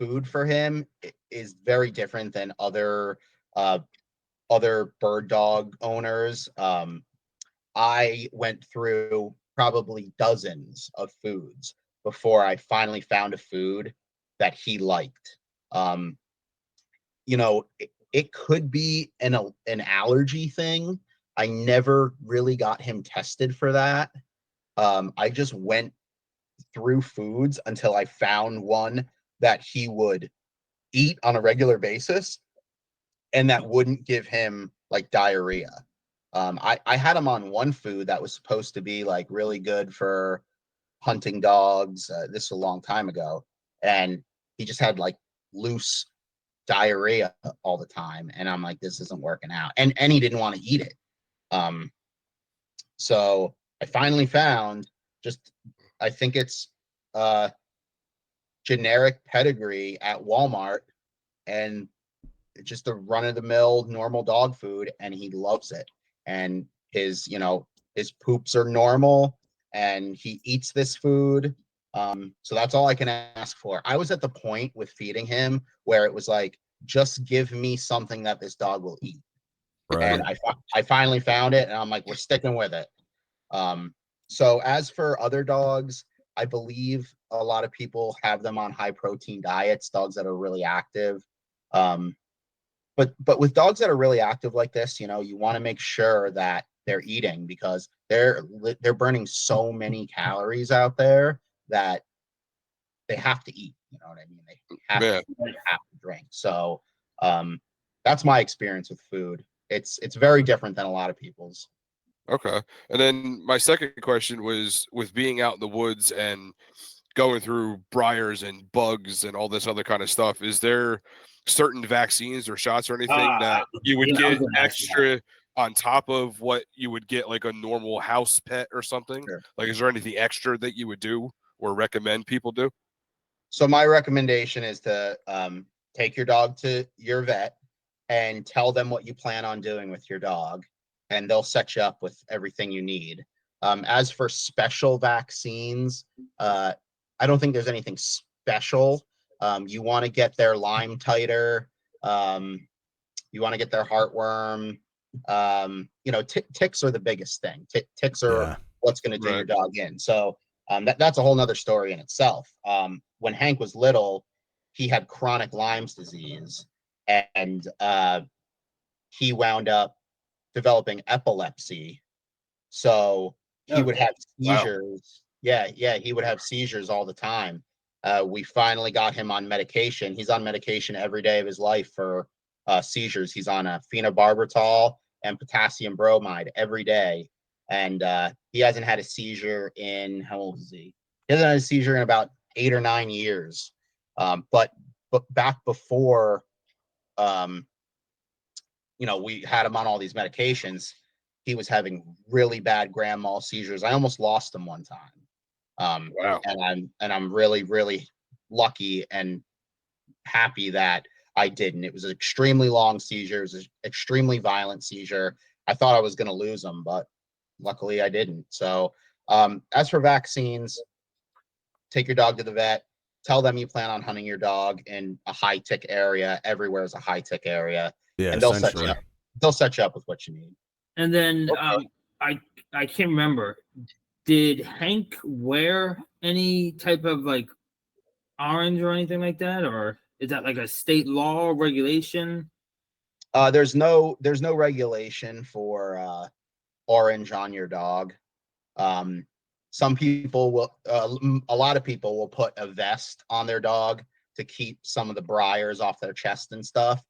Speaker 3: food for him is very different than other bird dog owners. I went through probably dozens of foods before I finally found a food that he liked. You know, it could be an allergy thing. I never really got him tested for that. I just went through foods until I found one that he would eat on a regular basis and that wouldn't give him like diarrhea. I had him on one food that was supposed to be like really good for hunting dogs. This was a long time ago, and he just had like loose diarrhea all the time, and I'm like, this isn't working out. And he didn't want to eat it. So I finally found I think it's generic pedigree at Walmart, and just the run-of-the-mill normal dog food, and he loves it. And his poops are normal, and he eats this food. So that's all I can ask for. I was at the point with feeding him where it was like, just give me something that this dog will eat. Right. And I finally found it, and I'm like, we're sticking with it. So as for other dogs, I believe a lot of people have them on high protein diets, dogs that are really active. But with dogs that are really active like this, you want to make sure that they're eating, because they're burning so many calories out there that they have to eat. You know what I mean? They have to drink. So that's my experience with food. It's very different than a lot of people's.
Speaker 4: Okay. And then my second question was, with being out in the woods and going through briars and bugs and all this other kind of stuff, is there certain vaccines or shots or anything that you would get extra on top of what you would get like a normal house pet or something? Sure. Like, is there anything extra that you would do or recommend people do?
Speaker 3: So my recommendation is to take your dog to your vet and tell them what you plan on doing with your dog, and they'll set you up with everything you need. As for special vaccines, I don't think there's anything special. You want to get their Lyme titer. You want to get their heartworm. Ticks are the biggest thing. Ticks are what's going to do your
Speaker 4: Right.
Speaker 3: dog in. So that's a whole nother story in itself. When Hank was little, he had chronic Lyme's disease, and he wound up developing epilepsy. So he would have seizures. Yeah, he would have seizures all the time. We finally got him on medication. He's on medication every day of his life for seizures. He's on a phenobarbital and potassium bromide every day. And he hasn't had a seizure in, how old is he? He hasn't had a seizure in about 8 or 9 years. But back before, we had him on all these medications, he was having really bad grand mal seizures. I almost lost him one time.
Speaker 4: Wow.
Speaker 3: And I'm really, really lucky and happy that I didn't. It was an extremely long seizure. It was an extremely violent seizure. I thought I was going to lose him, but luckily I didn't. So as for vaccines, take your dog to the vet. Tell them you plan on hunting your dog in a high tick area. Everywhere is a high tick area.
Speaker 1: Yeah,
Speaker 3: And they'll set
Speaker 1: essentially.
Speaker 3: you up. They'll set you up with what you need.
Speaker 2: And then
Speaker 3: Okay.
Speaker 2: I can't remember. Did Hank wear any type of like orange or anything like that, or is that like a state law regulation?
Speaker 3: There's no regulation for orange on your dog. Some people will, a lot of people will put a vest on their dog to keep some of the briars off their chest and stuff.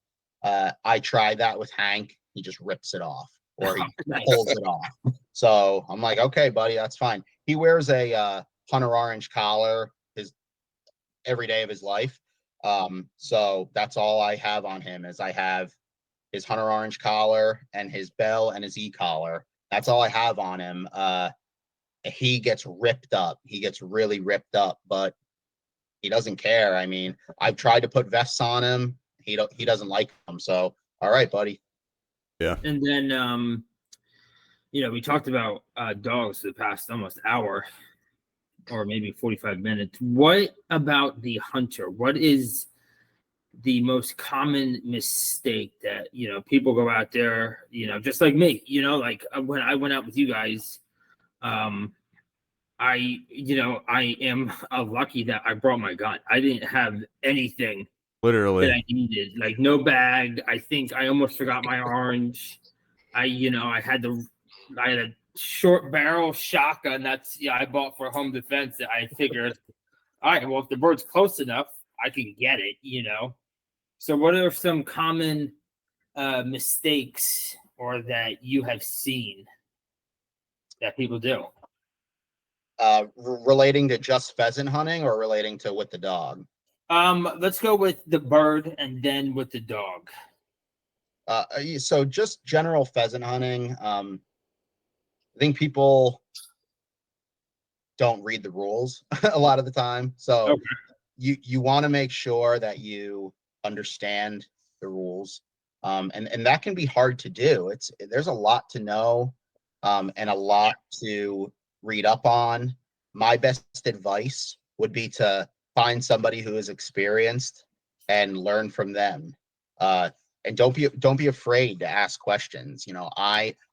Speaker 3: I tried that with Hank. He just rips it off, or he pulls it off. So I'm like, okay, buddy, that's fine. He wears a Hunter Orange collar every day of his life. So that's all I have on him is I have his Hunter Orange collar and his bell and his e-collar. That's all I have on him. He gets ripped up. He gets really ripped up, but he doesn't care. I mean, I've tried to put vests on him. He doesn't like them. So, all right, buddy.
Speaker 1: Yeah.
Speaker 2: And then we talked about dogs for the past almost hour or maybe 45 minutes. What about the hunter? What is the most common mistake that people go out there, just like me, like when I went out with you guys, I am lucky that I brought my gun. I didn't have anything
Speaker 1: Literally
Speaker 2: that I needed, like no bag. I think I almost forgot my orange. I had a short barrel shotgun I bought for home defense that I figured, all right, well, if the bird's close enough, I can get it, So what are some common mistakes or that you have seen that people do?
Speaker 3: Relating to just pheasant hunting or relating to with the dog?
Speaker 2: Let's go with the bird and then with the dog.
Speaker 3: So just general pheasant hunting. I think people don't read the rules a lot of the time. So
Speaker 2: Okay.
Speaker 3: you want to make sure that you understand the rules. And that can be hard to do. There's a lot to know, and a lot to read up on. My best advice would be to find somebody who is experienced and learn from them. And don't be afraid to ask questions.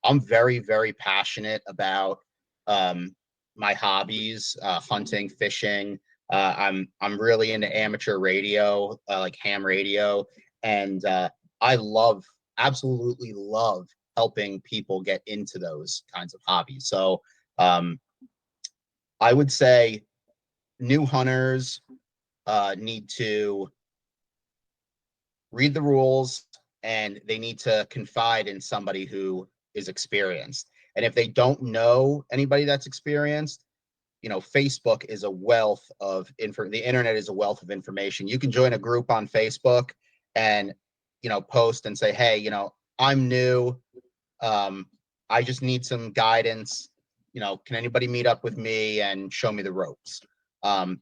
Speaker 3: I'm very, very passionate about my hobbies, hunting, fishing. I'm really into amateur radio, like ham radio, and I absolutely love helping people get into those kinds of hobbies. So I would say new hunters need to read the rules, and they need to confide in somebody who is experienced. And if they don't know anybody that's experienced, Facebook is a wealth of the internet is a wealth of information. You can join a group on Facebook and, post and say, hey, I'm new. I just need some guidance. Can anybody meet up with me and show me the ropes? A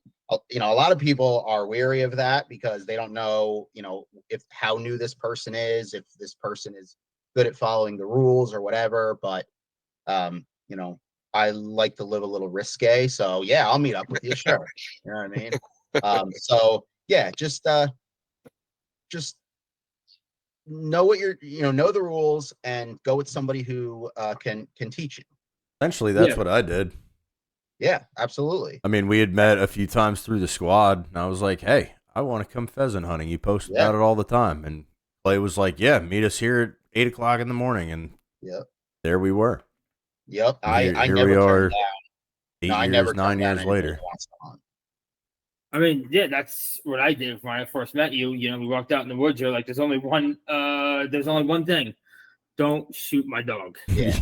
Speaker 3: lot of people are weary of that because they don't know, if how new this person is, if this person is good at following the rules or whatever. But, I like to live a little risque. So yeah, I'll meet up with you. Sure. You know what I mean? So yeah, just know what know the rules and go with somebody who can teach you.
Speaker 1: Essentially, that's what I did.
Speaker 3: Yeah, absolutely.
Speaker 1: I mean, we had met a few times through the squad, and I was like, hey, I want to come pheasant hunting. You post about it all the time. And Clay was like, yeah, meet us here at 8 o'clock in the morning. And there we were.
Speaker 3: Yep.
Speaker 1: And
Speaker 3: I
Speaker 1: here
Speaker 3: never
Speaker 1: we
Speaker 3: turned
Speaker 1: are
Speaker 3: down.
Speaker 1: 8 years, 9 years later.
Speaker 2: I mean, yeah, that's what I did when I first met you. You know, we walked out in the woods. You're like, there's only one thing. Don't shoot my dog.
Speaker 1: Yeah,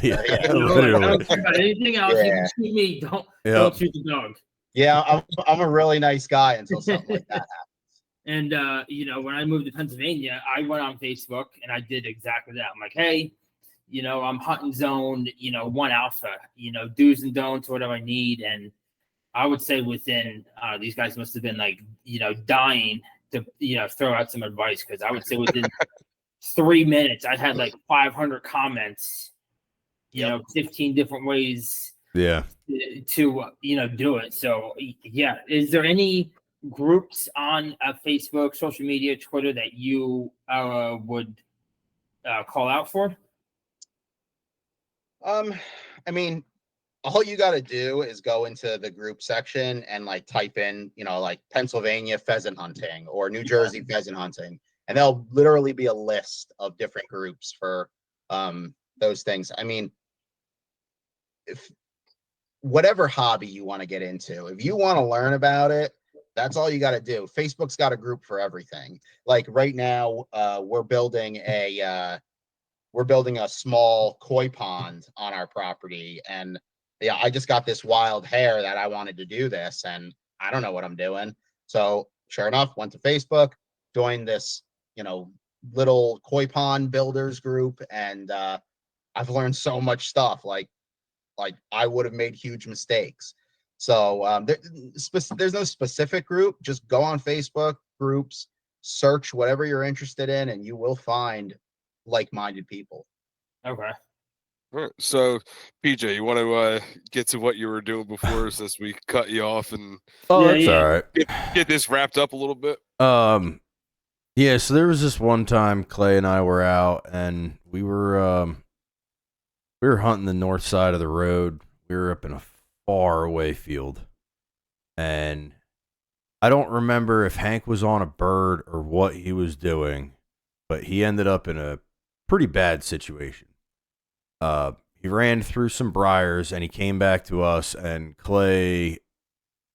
Speaker 2: literally. Don't think about anything else. You can shoot me. Don't shoot the dog.
Speaker 3: Yeah, I'm a really nice guy until something like that happens.
Speaker 2: And you know, when I moved to Pennsylvania, I went on Facebook and I did exactly that. I'm like, hey, you know, I'm hunting zone, you know, 1 alpha, you know, do's and don'ts, whatever I need. And I would say within these guys must have been like, you know, dying to, you know, throw out some advice, because I would say within 3 minutes I had like 500 comments, you know, 15 different ways to you know, do it. So yeah, is there any groups on Facebook, social media, Twitter that you would call out for?
Speaker 3: I mean, all you got to do is go into the group section and like type in, you know, like Pennsylvania pheasant hunting or New Jersey pheasant hunting, and there'll literally be a list of different groups for those things. I mean, if whatever hobby you want to get into, if you want to learn about it, that's all you got to do. Facebook's got a group for everything. Like right now, we're building a small koi pond on our property, and yeah, I just got this wild hair that I wanted to do this, and I don't know what I'm doing. So sure enough, went to Facebook, joined this, you know, little koi pond builders group, and I've learned so much stuff. Like I would have made huge mistakes. So there's no specific group. Just go on Facebook groups, search whatever you're interested in, and you will find like-minded people.
Speaker 2: Okay.
Speaker 4: All right. So, PJ, you want to get to what you were doing before, since we cut you off, and
Speaker 1: that's all right.
Speaker 4: Get this wrapped up a little bit.
Speaker 1: Yeah. So there was this one time Clay and I were out, and we were hunting the north side of the road. We were up in a far away field, and I don't remember if Hank was on a bird or what he was doing, but he ended up in a pretty bad situation. He ran through some briars and he came back to us, and Clay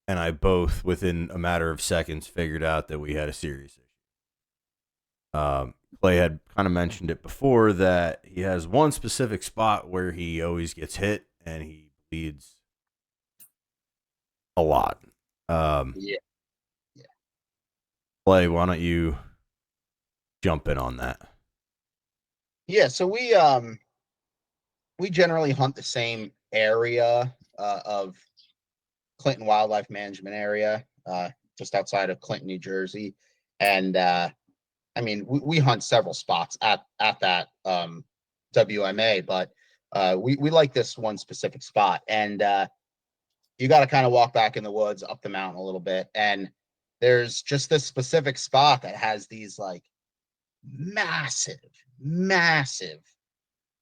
Speaker 1: and I both, within a matter of seconds, figured out that we had a serious issue. Clay had kind of mentioned it before that he has one specific spot where he always gets hit and he bleeds a lot.
Speaker 3: Yeah.
Speaker 1: Clay, why don't you jump in on that?
Speaker 3: Yeah, so we generally hunt the same area of Clinton Wildlife Management area, just outside of Clinton, New Jersey. And I mean, we hunt several spots at that WMA, but we like this one specific spot. And you got to kind of walk back in the woods, up the mountain a little bit, and there's just this specific spot that has these like massive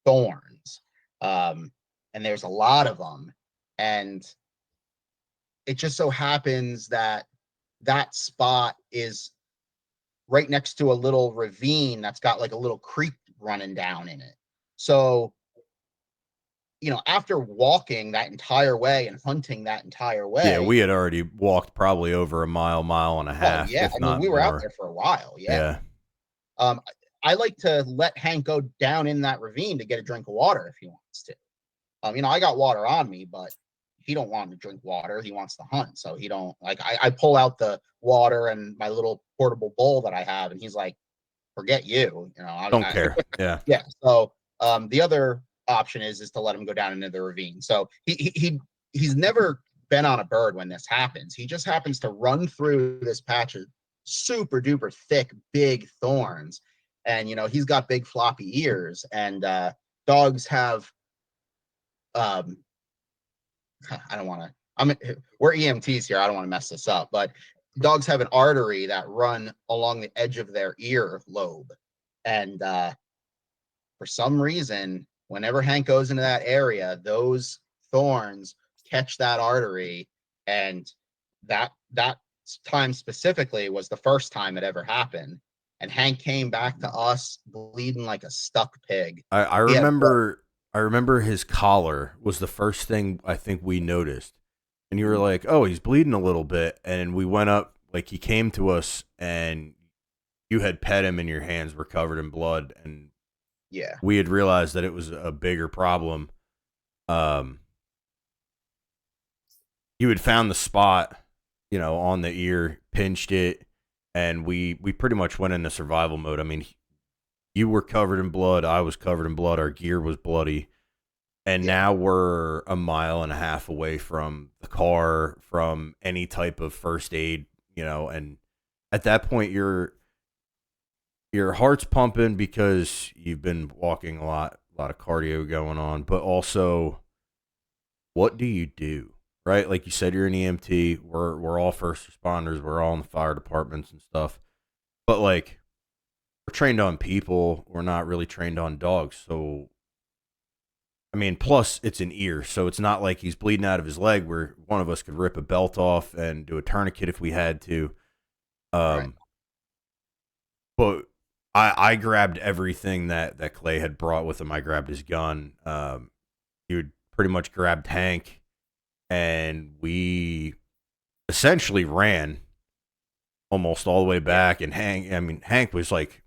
Speaker 3: thorns, and there's a lot of them, and it just so happens that that spot is right next to a little ravine that's got like a little creek running down in it. So, you know, after walking that entire way and hunting that entire way,
Speaker 1: we had already walked probably over a mile and a half.
Speaker 3: Oh, yeah,
Speaker 1: if
Speaker 3: I
Speaker 1: not
Speaker 3: mean, we were
Speaker 1: more.
Speaker 3: out there for a while. Yeah. I like to let Hank go down in that ravine to get a drink of water if he wants to. You know, I got water on me, but he don't want to drink water. He wants to hunt. So he don't like, I pull out the water and my little portable bowl that I have, and he's like, forget you, you know, I
Speaker 1: don't care. Yeah.
Speaker 3: Yeah. So the other option is to let him go down into the ravine. So he's never been on a bird when this happens. He just happens to run through this patch of super duper thick, big thorns. And, you know, he's got big floppy ears, and dogs have, I don't want to, we're EMTs here. I don't want to mess this up, but dogs have an artery that run along the edge of their ear lobe. And for some reason, whenever Hank goes into that area, those thorns, catch that artery. And that time specifically was the first time it ever happened. And Hank came back to us bleeding like a stuck pig.
Speaker 1: I remember his collar was the first thing I think we noticed. And you were like, "Oh, he's bleeding a little bit." And we went up, like he came to us and you had pet him and your hands were covered in blood, and
Speaker 3: yeah,
Speaker 1: we had realized that it was a bigger problem. You had found the spot, on the ear, pinched it, and we pretty much went into survival mode. I mean, you were covered in blood, I was covered in blood, our gear was bloody, and now we're a mile and a half away from the car, from any type of first aid, and at that point your heart's pumping because you've been walking a lot of cardio going on, but also what do you do? Right? Like you said, you're an EMT. We're all first responders. We're all in the fire departments and stuff. But like, we're trained on people. We're not really trained on dogs. So, I mean, plus it's an ear, so it's not like he's bleeding out of his leg where one of us could rip a belt off and do a tourniquet if we had to.
Speaker 3: Right.
Speaker 1: But I grabbed everything that Clay had brought with him. I grabbed his gun. He would pretty much grabbed Hank, and we essentially ran almost all the way back. And Hank was like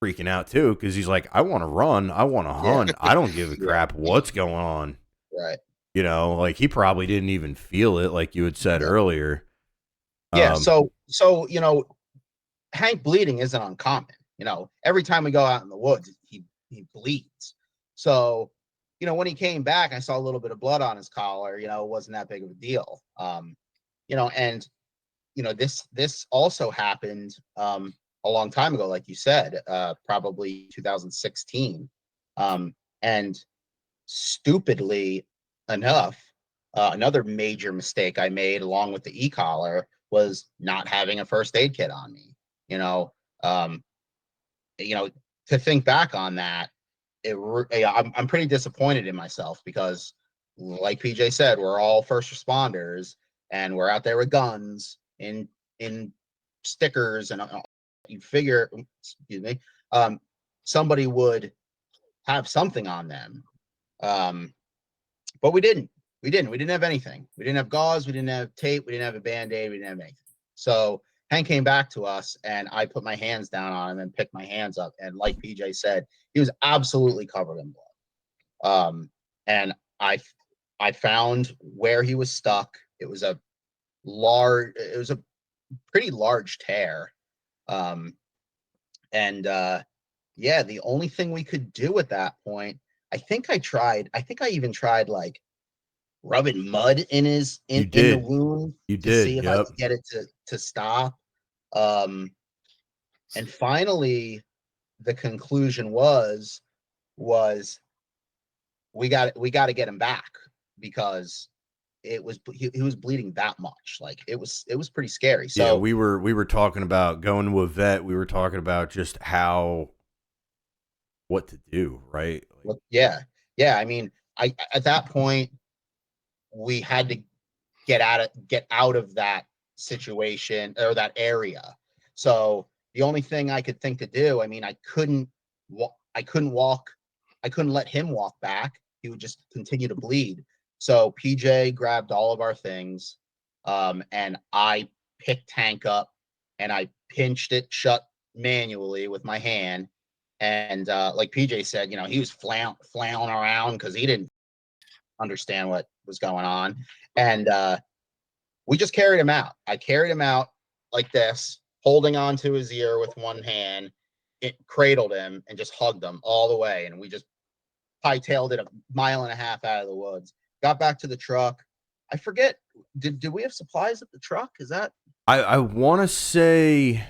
Speaker 1: freaking out too, because he's like, I want to run, I want to hunt, I don't give a crap what's going on.
Speaker 3: Right.
Speaker 1: Like he probably didn't even feel it, like you had said earlier.
Speaker 3: Yeah. So Hank bleeding isn't uncommon. Every time we go out in the woods, he bleeds. So, when he came back, I saw a little bit of blood on his collar. It wasn't that big of a deal. And this also happened a long time ago, like you said, probably 2016. And stupidly enough, another major mistake I made along with the e-collar was not having a first aid kit on me. To think back on that, I'm pretty disappointed in myself because, like PJ said, we're all first responders and we're out there with guns in stickers, and you figure, excuse me, somebody would have something on them, but we didn't. We didn't have anything. We didn't have gauze. We didn't have tape. We didn't have a Band-Aid. We didn't have anything. So Hank came back to us, and I put my hands down on him and picked my hands up. And like PJ said, he was absolutely covered in blood. And I found where he was stuck. It was a pretty large tear. The only thing we could do at that point, I think I even tried like rubbing mud in the wound to see if I could get it to stop. And finally the conclusion was we got to get him back, because he was bleeding that much. Like it was pretty scary. So
Speaker 1: yeah, we were talking about going to a vet. We were talking about just what to do, right?
Speaker 3: Yeah. I mean, at that point we had to get out of that situation or that area. So the only thing I could think to do, I mean, I couldn't let him walk back. He would just continue to bleed. So PJ grabbed all of our things, and I picked Hank up and I pinched it shut manually with my hand. And like PJ said, he was flailing around because he didn't understand what was going on. And we just carried him out. I carried him out like this, holding onto his ear with one hand. It cradled him and just hugged him all the way. And we just hightailed it a mile and a half out of the woods. Got back to the truck. I forget, did we have supplies at the truck? Is that?
Speaker 1: I want to say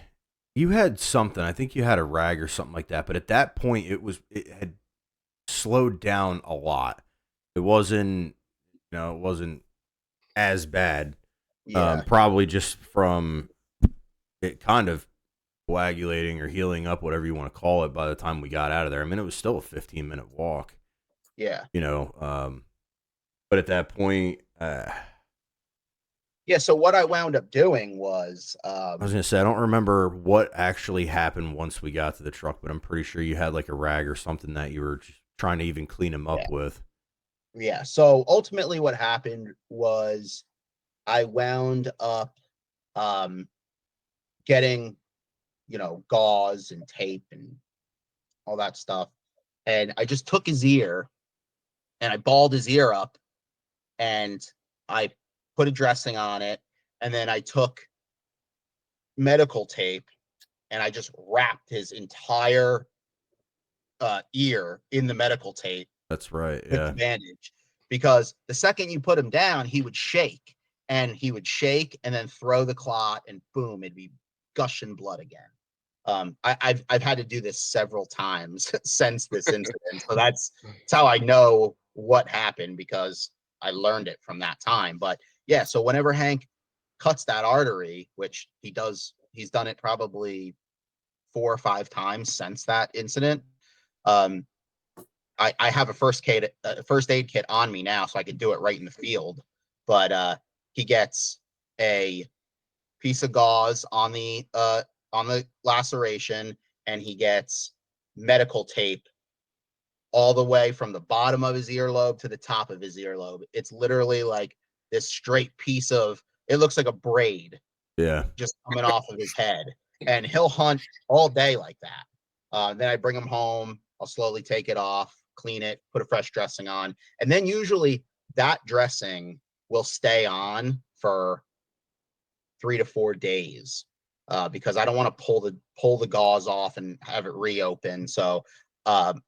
Speaker 1: you had something. I think you had a rag or something like that. But at that point, it had slowed down a lot. It wasn't as bad.
Speaker 3: Yeah.
Speaker 1: Probably just from it kind of coagulating or healing up, whatever you want to call it, by the time we got out of there. I mean, it was still a 15-minute walk.
Speaker 3: Yeah.
Speaker 1: But at that point,
Speaker 3: Yeah. So what I wound up doing was,
Speaker 1: I was gonna say I don't remember what actually happened once we got to the truck, but I'm pretty sure you had like a rag or something that you were just trying to even clean him up with.
Speaker 3: yeah. So ultimately, what happened was I wound up getting, gauze and tape and all that stuff, and I just took his ear and I balled his ear up, and I put a dressing on it, and then I took medical tape and I just wrapped his entire ear in the medical tape
Speaker 1: That's right.
Speaker 3: with the
Speaker 1: Yeah.
Speaker 3: bandage, because the second you put him down, he would shake, and then throw the clot, and boom, it'd be gushing blood again. I've had to do this several times since this incident, so that's how I know what happened, because I learned it from that time. But yeah, so whenever Hank cuts that artery, which he's done it probably 4 or 5 times since that incident. Um, I have a first aid kit on me now, so I could do it right in the field. But he gets a piece of gauze on the laceration, and he gets medical tape all the way from the bottom of his earlobe to the top of his earlobe. It's literally like this straight piece of, it looks like a braid
Speaker 1: Yeah.
Speaker 3: just coming off of his head, and he'll hunt all day like that. Then I bring him home. I'll slowly take it off, clean it, put a fresh dressing on, and then usually that dressing will stay on for 3 to 4 days, because I don't want to pull the gauze off and have it reopen. So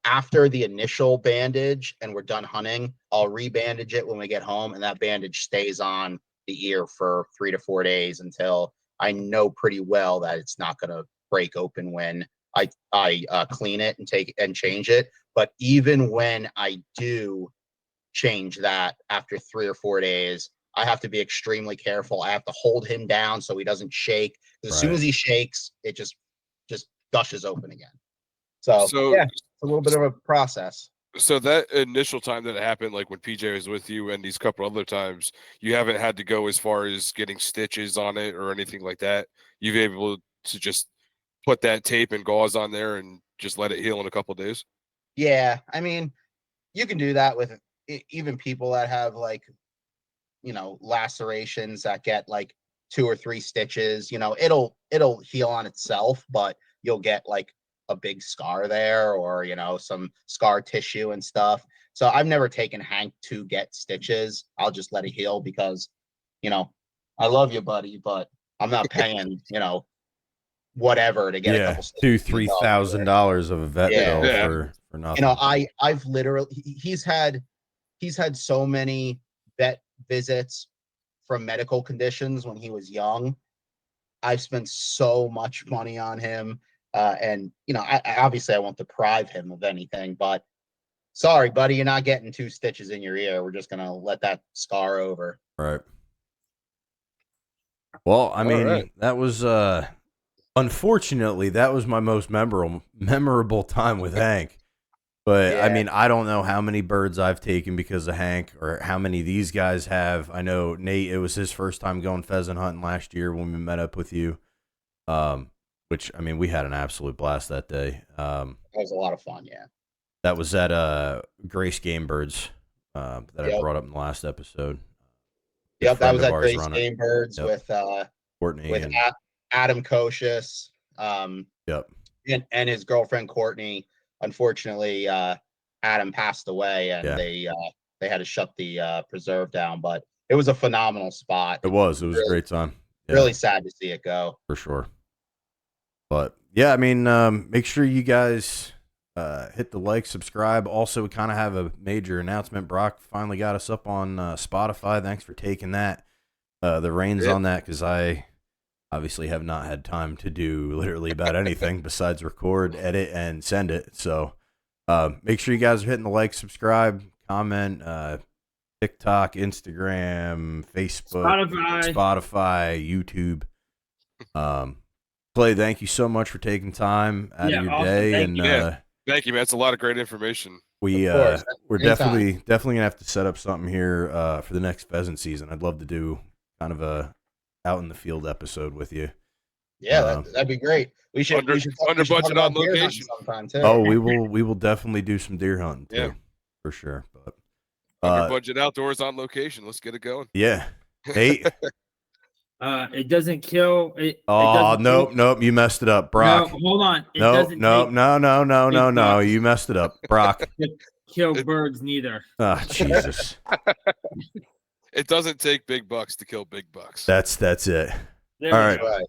Speaker 3: after the initial bandage and we're done hunting, I'll rebandage it when we get home, and that bandage stays on the ear for 3 to 4 days until I know pretty well that it's not going to break open when I clean it and change it. But even when I do change that after 3 or 4 days, I have to be extremely careful. I have to hold him down so he doesn't shake. As soon as he shakes, it just gushes open again. So yeah, it's a little bit of a process.
Speaker 4: So that initial time that it happened, like when PJ was with you and these couple other times, you haven't had to go as far as getting stitches on it or anything like that. You've been able to just put that tape and gauze on there and just let it heal in a couple of days.
Speaker 3: Yeah, I mean, you can do that with even people that have like, lacerations that get like 2 or 3 stitches. It'll heal on itself, but you'll get like a big scar there, or some scar tissue and stuff. So I've never taken Hank to get stitches. I'll just let it heal, because I love you, buddy, but I'm not paying whatever to get a couple stitches.
Speaker 1: $2,000-$3,000 of a vet bill for nothing.
Speaker 3: I've literally he's had so many vet visits from medical conditions when he was young. I've spent so much money on him. And I obviously I won't deprive him of anything, but sorry, buddy, you're not getting 2 stitches in your ear. We're just gonna let that scar over.
Speaker 1: Right. Well, I mean, that was unfortunately that was my most memorable time with Hank. But
Speaker 3: Yeah.
Speaker 1: I mean, I don't know how many birds I've taken because of Hank, or how many these guys have. I know Nate, it was his first time going pheasant hunting last year when we met up with you. Which, I mean, we had an absolute blast that day.
Speaker 3: That was a lot of fun, yeah.
Speaker 1: That was at Grace Game Birds that I brought up in the last episode.
Speaker 3: Yep, that was at Grace Game Birds with
Speaker 1: Courtney
Speaker 3: with
Speaker 1: and
Speaker 3: Adam Kocius,
Speaker 1: yep,
Speaker 3: and his girlfriend Courtney. Unfortunately, Adam passed away, and they had to shut the preserve down. But it was a phenomenal spot.
Speaker 1: It was really, a great time.
Speaker 3: Yeah. Really sad to see it go.
Speaker 1: For sure. But yeah, I mean, make sure you guys hit the like, subscribe. Also, we kind of have a major announcement. Brock finally got us up on Spotify. Thanks for taking the reins on that, because I obviously have not had time to do literally about anything besides record, edit, and send it. So make sure you guys are hitting the like, subscribe, comment, TikTok, Instagram, Facebook, Spotify, YouTube. Clay, thank you so much for taking time out of your day.
Speaker 4: Thank you, man. It's a lot of great information.
Speaker 1: we're
Speaker 3: Anytime.
Speaker 1: definitely gonna have to set up something here for the next pheasant season. I'd love to do kind of a out in the field episode with you.
Speaker 3: Yeah, that'd be great. We should
Speaker 4: Under
Speaker 3: we should talk
Speaker 4: budget
Speaker 3: about
Speaker 4: on
Speaker 3: deer hunting
Speaker 4: location.
Speaker 3: sometime too.
Speaker 1: Oh, we will definitely do some deer hunting too,
Speaker 4: Yeah.
Speaker 1: for sure. But
Speaker 4: Under budget outdoors on location. Let's get it going.
Speaker 1: yeah, hey.
Speaker 2: It doesn't kill.
Speaker 1: Nope. You messed it up, Brock.
Speaker 2: No, hold on. It
Speaker 1: No.
Speaker 2: doesn't
Speaker 1: No. You messed it up, Brock.
Speaker 2: kill birds neither.
Speaker 1: Oh, Jesus.
Speaker 4: It doesn't take big bucks to kill big bucks.
Speaker 1: That's it.
Speaker 2: There
Speaker 1: All
Speaker 2: we
Speaker 1: right.
Speaker 2: go.
Speaker 3: Right.